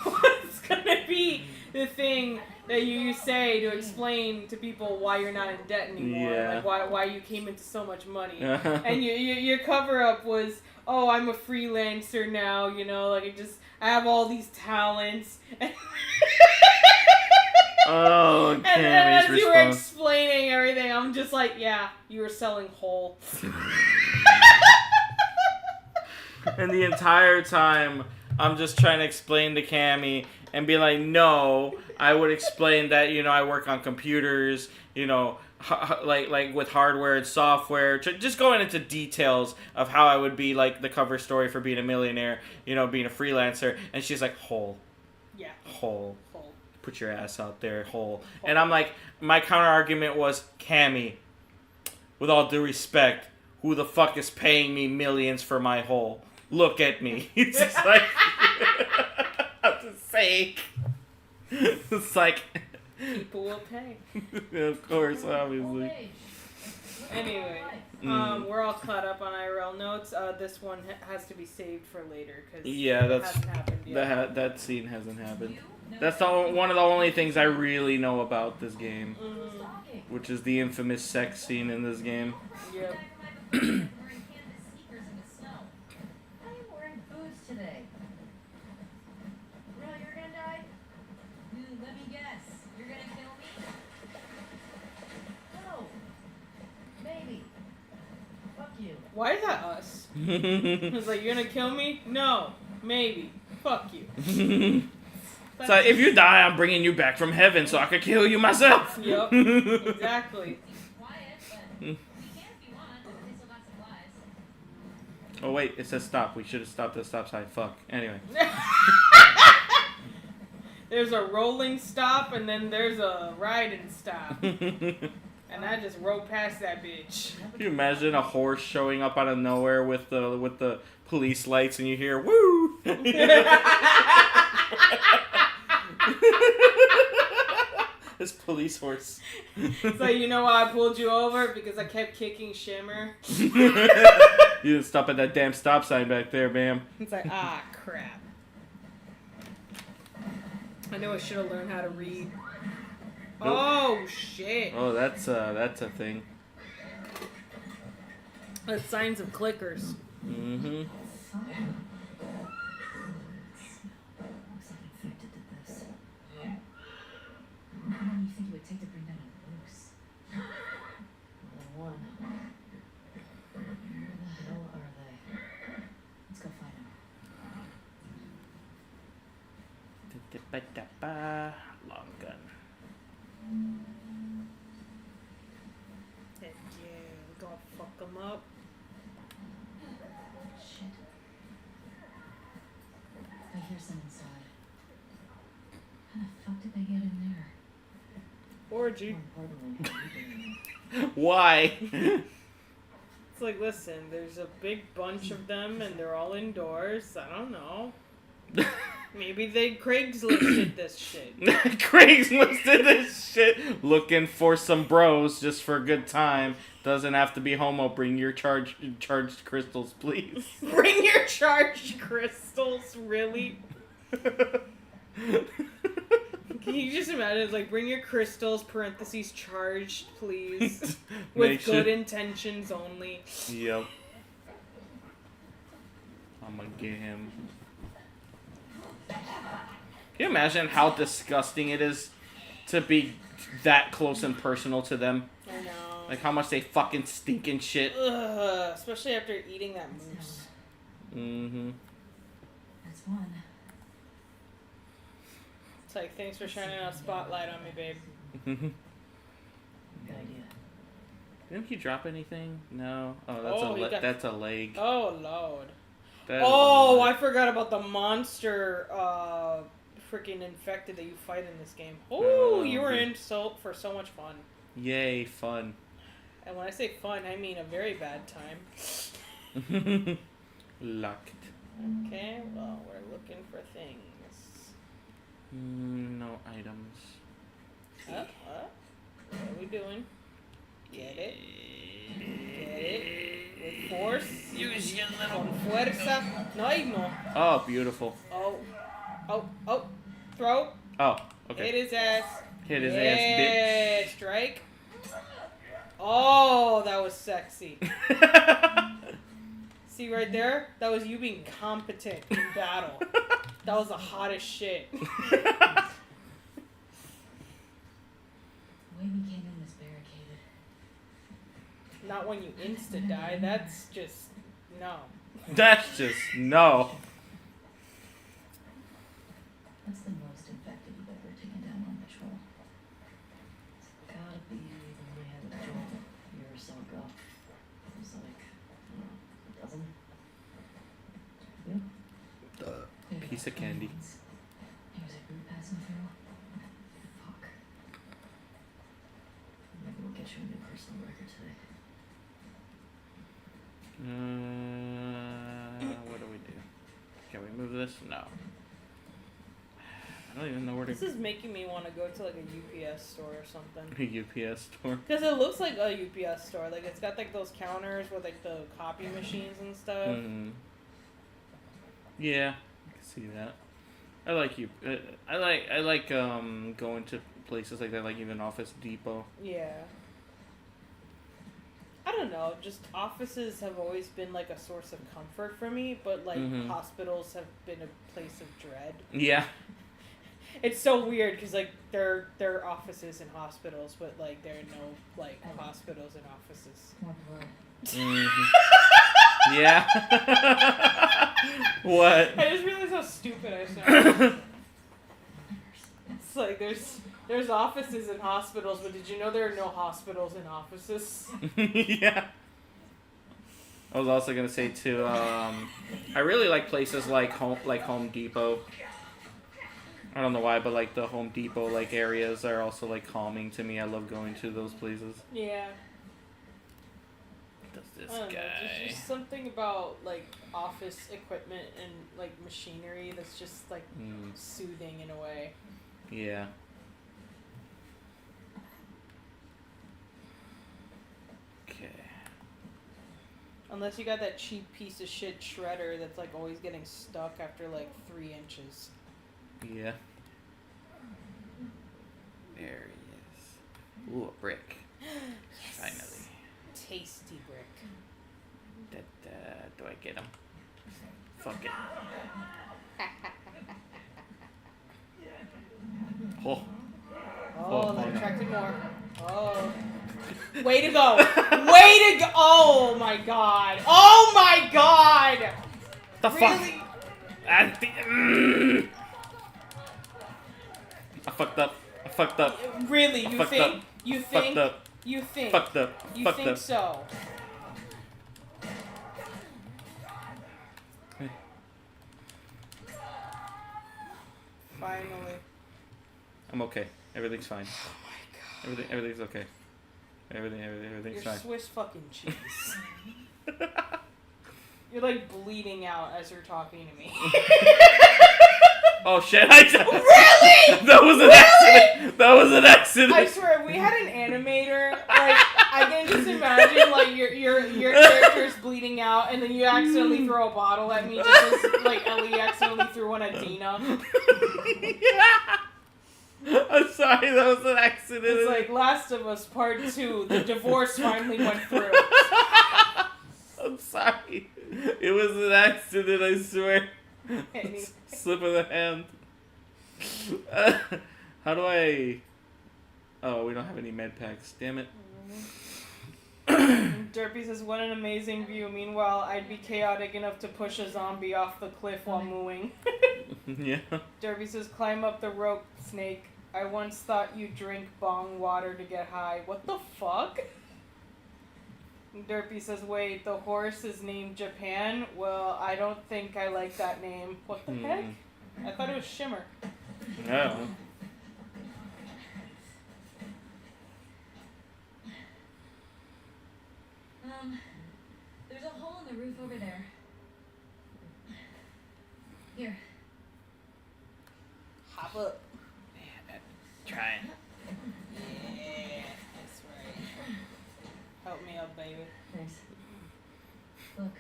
What's going to be the thing that you say to explain to people why you're not in debt anymore? Yeah. Like, why you came into so much money. And your cover-up was, oh, I'm a freelancer now, you know, like, I have all these talents. Oh, and Cammy's then as you were response. explaining everything, I'm just like, yeah, you were selling whole. And the entire time, I'm just trying to explain to Camy and be like, no, I would explain that, you know, I work on computers, you know, like with hardware and software, just going into details of how I would be like the cover story for being a millionaire, you know, being a freelancer. And she's like, whole. Yeah. Whole. Whole. Put your ass out there, whole. And I'm like, my counter argument was, Camy, with all due respect, who the fuck is paying me millions for my hole? Look at me. It's just like, I'm just saying. It's like, People will pay. of course, obviously. Anyway, we're all caught up on IRL notes. This one has to be saved for later because Yeah, it hasn't happened yet. that scene hasn't happened. That's one of the only things I really know about this game, which is the infamous sex scene in this game. Yep. Today. Bro, you're gonna die? Dude, let me guess. You're gonna kill me? No. Maybe. Fuck you. Why is that us? It's like, you're gonna kill me? No. Maybe. Fuck you. So if you die, I'm bringing you back from heaven so I could kill you myself. Yep. Exactly. Oh wait, it says stop. We should have stopped at the stop sign. Fuck. Anyway. There's a rolling stop and then there's a riding stop. And I just rode past that bitch. Can you imagine a horse showing up out of nowhere with the police lights and you hear woo? This police horse. So you know why I pulled you over? Because I kept kicking Shimmer. You didn't stop at that damn stop sign back there, ma'am. It's like, ah, crap. I know I should have learned how to read. Nope. Oh, shit. Oh, that's a thing. That's signs of clickers. Mm-hmm. Looks like infected did this. How long do you think it would take to bring down a moose? More than one. Where the hell are they? Let's go find them. Long gun. Heck yeah, we're gonna fuck them up. Shit. I hear some inside. How the fuck did they get in there? Orgy. More importantly, how did they get in there? Why? It's like, listen, there's a big bunch of them and they're all indoors. I don't know. Maybe they Craigslisted this shit. Craigslisted this shit. Looking for some bros just for a good time. Doesn't have to be homo. Bring your charged crystals, please. Bring your charged crystals, really? Can you just imagine? It's like, bring your crystals, parentheses, charged, please. With good intentions only. Yep. I'm gonna get him. Can you imagine how disgusting it is to be that close and personal to them? I know. Like how much they fucking stink and shit. Ugh, especially after eating that moose. Mm-hmm. That's one. It's like, thanks for shining a spotlight on me, babe. Good idea. Didn't he drop anything? No. Oh, that's a leg. Oh, Lord. That Oh, I forgot about the monster freaking infected that you fight in this game. Oh, you were in for so much fun. Yay, fun. And when I say fun, I mean a very bad time. Locked. Okay, well, we're looking for things. No items. What are we doing? Get it? Get it? With force? Use your little... Con fuerza? No hay no. Oh, beautiful. Oh. Throw. Oh, okay. Hit his ass. Hit his ass, bitch. Strike. Oh, that was sexy. See right there? That was you being competent in battle. That was the hottest shit. The way we came in was barricaded. Not when you insta-die. That's just... no. That's just no. What's the most infected you've ever taken down on patrol? It's gotta be the one I had with Joel a year or so ago. It was like, I don't know, a dozen? Yep. Piece of candy. There was a group passing through. Fuck. Maybe we'll get you a new personal record today. What do we do? Can we move this? No. I don't even know where to This is making me want to go to like a UPS store or something. A UPS store. Because it looks like a UPS store. Like, it's got like those counters with like the copy machines and stuff. Mm-hmm. Yeah, I can see that. I like going to places like that, like even Office Depot. Yeah. I don't know, just offices have always been like a source of comfort for me, but like hospitals have been a place of dread. Yeah. It's so weird because like there are offices in hospitals, but like there are no like hospitals in offices. More blood. Mm-hmm. Yeah. What? I just realized how stupid I sound. It's like there's offices in hospitals, but did you know there are no hospitals in offices? Yeah. I was also gonna say too. I really like places like Home Depot. I don't know why, but like the Home Depot like areas are also like calming to me. I love going to those places. Yeah. Does this I don't know, guy? there's just something about like office equipment and like machinery that's just like soothing in a way. Yeah. Okay. Unless you got that cheap piece of shit shredder that's like always getting stuck after like 3 inches. Yeah. There he is. Ooh, a brick. Yes. Finally. Tasty brick. Do I get him? Fuck it. Oh. Oh, that attracted more. Oh. Way to go! Way to go! Oh my god! Oh my god! The Really? fuck? I fucked up. I fucked up. Really? I You fucked think? up. You Fucked think? up. You think? Fucked up. You Fucked think up. so? Finally. I'm okay. Everything's fine. Oh my god. Everything's okay. Everything's You're fine. Swiss fucking cheese. You're like bleeding out as you're talking to me. Oh shit! Really? That was an accident. That was an accident. I swear, we had an animator. Like, I can just imagine like your character's bleeding out, and then you accidentally throw a bottle at me, just as like Ellie accidentally threw one at Dina. I'm sorry, that was an accident. It's like Last of Us Part 2. The divorce finally went through. I'm sorry. It was an accident, I swear. Anyway. Slip of the hand. How do I... Oh, we don't have any med packs. Damn it. Derpy says, what an amazing view. Meanwhile, I'd be chaotic enough to push a zombie off the cliff while mooing. Yeah. Derpy says, climb up the rope, Snake. I once thought you drink bong water to get high. What the fuck? Derpy says, wait, the horse is named Japan? Well, I don't think I like that name. What the heck? I thought it was Shimmer. Oh. There's a hole in the roof over there. Here. Hop up. Try it. Yeah, that's right. Help me up, baby. Thanks. Look.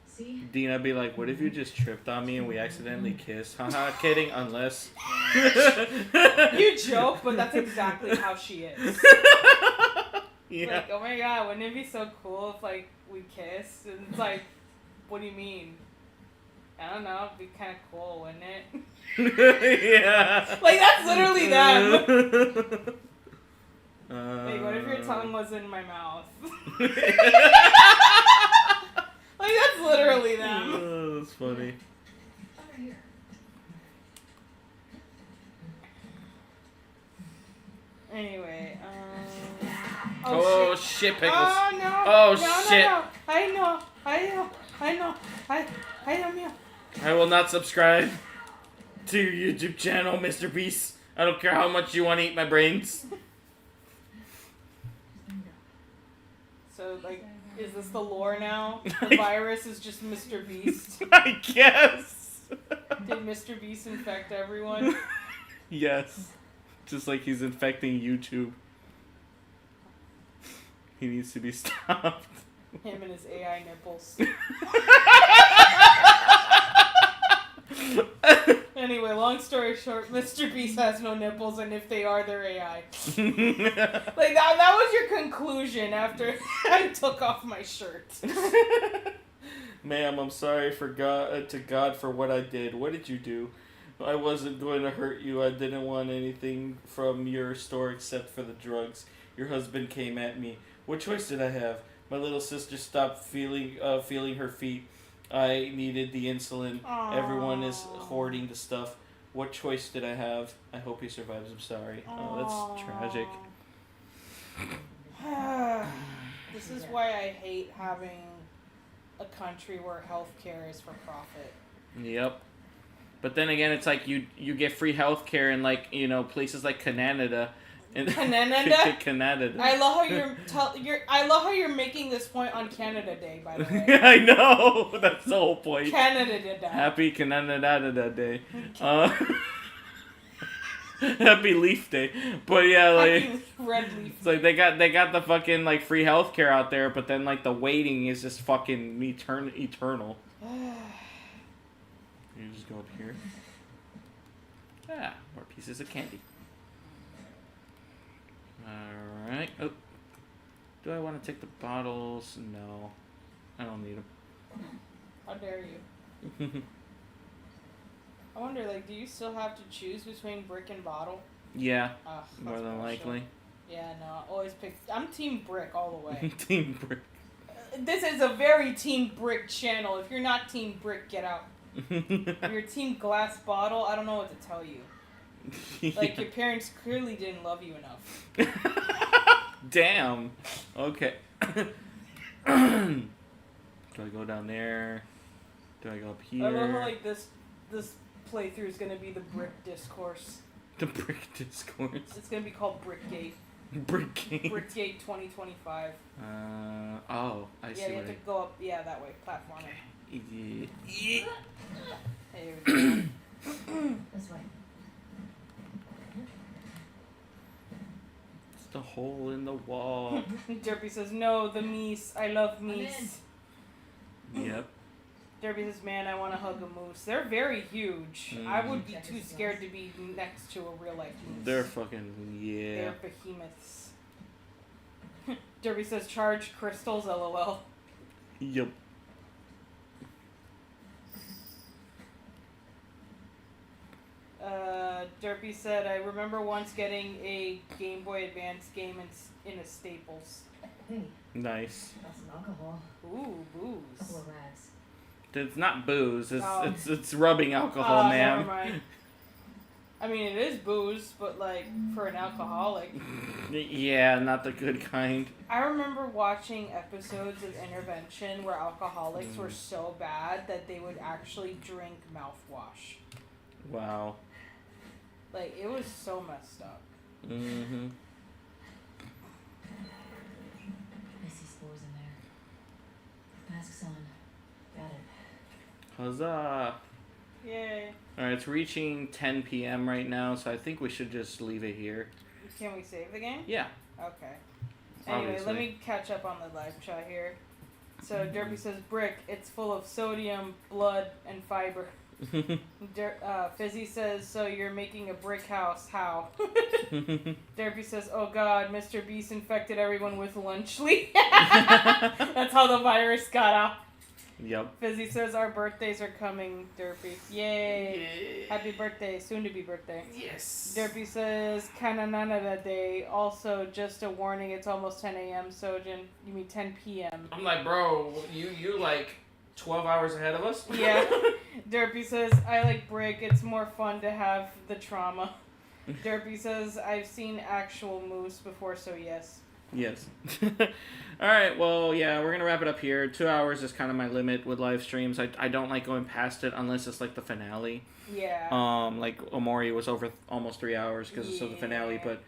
See? Dina be like, what if you just tripped on me and we accidentally kissed? Haha, kidding, unless... You joke, but that's exactly how she is. Yeah. Like, oh my god, wouldn't it be so cool if, like, we kissed? And it's like, what do you mean? I don't know, it'd be kind of cool, wouldn't it? Yeah. Like, that's literally them. Like, what if your tongue was in my mouth? Like, that's literally them. Oh, that's funny. Over here. Anyway, Oh, shit, Pickles. Oh, no. Oh, No, shit. no. I know. I will not subscribe to your YouTube channel, Mr. Beast. I don't care how much you want to eat my brains. So, like, is this the lore now? The virus is just Mr. Beast? I guess. Did Mr. Beast infect everyone? Yes. Just like he's infecting YouTube. He needs to be stopped. Him and his AI nipples. Anyway, long story short, Mr. Beast has no nipples, and if they are, they're AI. Like, that was your conclusion after I took off my shirt. Ma'am, I'm sorry to God for what I did. What did you do? I wasn't going to hurt you. I didn't want anything from your store except for the drugs. Your husband came at me. What choice did I have? My little sister stopped feeling her feet. I needed the insulin. Aww. Everyone is hoarding the stuff. What choice did I have? I hope he survives. I'm sorry. Oh, that's tragic. This is why I hate having a country where healthcare is for profit. Yep. But then again, it's like you get free healthcare in like, you know, places like Canada. Canada? Canada. I love how I love how you're making this point on Canada Day, by the way. I know. That's the whole point. Canada Day. Happy Canada Day. Happy Leaf Day. But yeah, like Happy Red Leaf. it's like they got the fucking like free healthcare out there, but then like the waiting is just fucking eternal. You just go up here. Ah, more pieces of candy. Alright. Oh. Do I want to take the bottles? No. I don't need them. How dare you? I wonder, like, do you still have to choose between brick and bottle? Yeah. That's More than bullshit. likely. Yeah, no, I always pick. I'm Team Brick all the way. Team Brick. This is a very Team Brick channel. If you're not Team Brick, get out. If you're Team Glass Bottle, I don't know what to tell you. Like, your parents clearly didn't love you enough. Damn. Okay. Do I go down there? Do I go up here? I love how, like, this playthrough is gonna be the Brick Discourse. The Brick Discourse. It's gonna be called Brickgate. Brickgate. Brickgate 2025. Oh, I see. Yeah, you have to go up, that way, platforming. Yeah. Hey, here we go. This way. It's the hole in the wall. Derpy says, no, the meese. I love meese. Yep. Derpy says, man, I want to hug a moose. They're very huge. I would be too scared to be next to a real life moose. They're fucking, yeah. They're behemoths. Derpy says, charged crystals, lol. Yep. Derpy said, I remember once getting a Game Boy Advance game in a Staples. Hey, Nice. got some alcohol. Ooh, booze. Couple of rags. It's not booze. It's Oh. it's rubbing alcohol, Never man. mind. I mean, it is booze, but like for an alcoholic. Yeah, not the good kind. I remember watching episodes of Intervention where alcoholics were so bad that they would actually drink mouthwash. Wow. Like, it was so messed up. Mm-hmm. I see spores in there. Masks on. Got it. Huzzah. Yay. Alright, it's reaching 10 p.m. right now, so I think we should just leave it here. Can we save the game? Yeah. Okay. Anyway, Obviously. let me catch up on the live chat here. So, Derpy says, Brick, it's full of sodium, blood, and fiber. Fizzy says, so you're making a brick house. How? Derpy says, oh god, Mr. Beast infected everyone with lunch leaf. That's how the virus got out. Yep. Fizzy says, our birthdays are coming, Derpy. Yay. Happy birthday, soon to be birthday. Yes. Derpy says, Kananana Day. Also, just a warning, it's almost 10 a.m. Sojan. You mean 10 p.m. I'm like, bro, you like 12 hours ahead of us? Yeah. Derpy says, I like Brick. It's more fun to have the trauma. Derpy says, I've seen actual moose before, so yes. Yes. Alright, well, yeah, we're going to wrap it up here. 2 hours is kind of my limit with live streams. I don't like going past it unless it's like the finale. Yeah. Like Omori was over almost 3 hours because it's the finale, but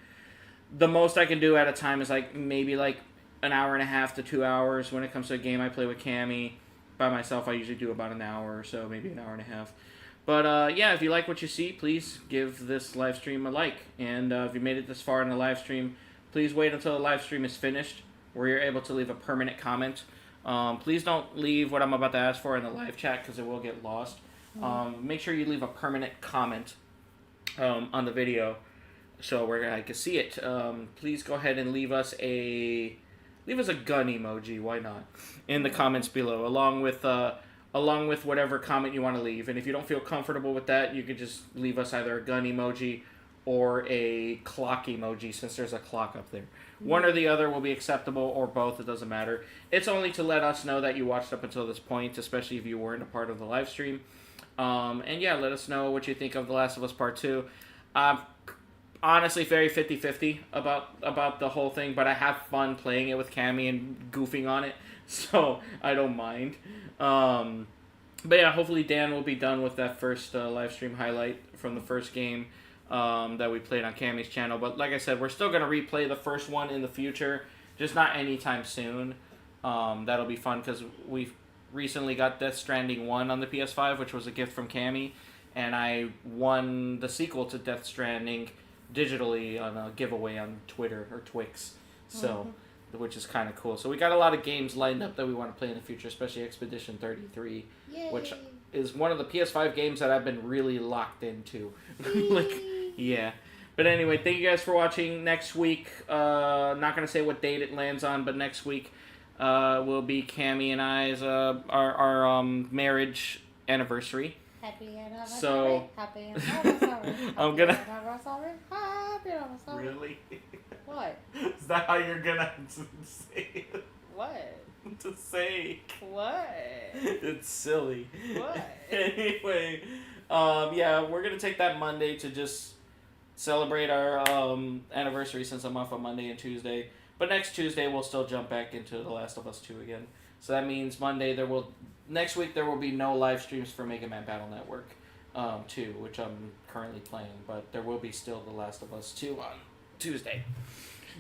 the most I can do at a time is like maybe like an hour and a half to 2 hours. When it comes to a game I play with Camy, by myself I usually do about an hour or so, maybe an hour and a half. But yeah, if you like what you see, please give this live stream a like. And if you made it this far in the live stream, please wait until the live stream is finished, where you're able to leave a permanent comment. Please don't leave what I'm about to ask for in the live chat, because it will get lost. Make sure you leave a permanent comment on the video, so where I can see it. Please go ahead and leave us a gun emoji. Why not? In the comments below, along with whatever comment you want to leave. And if you don't feel comfortable with that, you could just leave us either a gun emoji or a clock emoji, since there's a clock up there. One or the other will be acceptable, or both, it doesn't matter. It's only to let us know that you watched up until this point, especially if you weren't a part of the live stream. And yeah, let us know what you think of The Last of Us Part 2. honestly very 50-50 about the whole thing, but I have fun playing it with Camy and goofing on it, so I don't mind. But yeah, hopefully Dan will be done with that first live stream highlight from the first game that we played on Camy's channel. But like I said, we're still going to replay the first one in the future, just not anytime soon. That'll be fun because we've recently got Death Stranding 1 on the PS5, which was a gift from Camy, and I won the sequel to Death Stranding digitally on a giveaway on Twitter or Twix, so which is kind of cool. So we got a lot of games lined up that we want to play in the future, especially Expedition 33, which is one of the PS5 games that I've been really locked into. Yeah. But anyway, thank you guys for watching. Next week, not gonna say what date it lands on, but next week will be Camy and I's our marriage anniversary. Happy anniversary. So Happy anniversary. I'm gonna. Happy anniversary. Really? What? Is that how you're gonna say it? What? To say? What? It's silly. What? Anyway, yeah, we're gonna take that Monday to just celebrate our anniversary, since I'm off on Monday and Tuesday. But next Tuesday we'll still jump back into The Last of Us 2 again. So that means next week there will be no live streams for Mega Man Battle Network 2, which I'm currently playing, but there will be still The Last of Us 2 on Tuesday.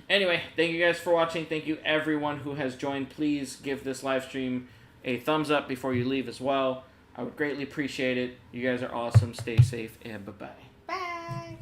Anyway, thank you guys for watching. Thank you everyone who has joined. Please give this live stream a thumbs up before you leave as well. I would greatly appreciate it. You guys are awesome. Stay safe and bye-bye. Bye.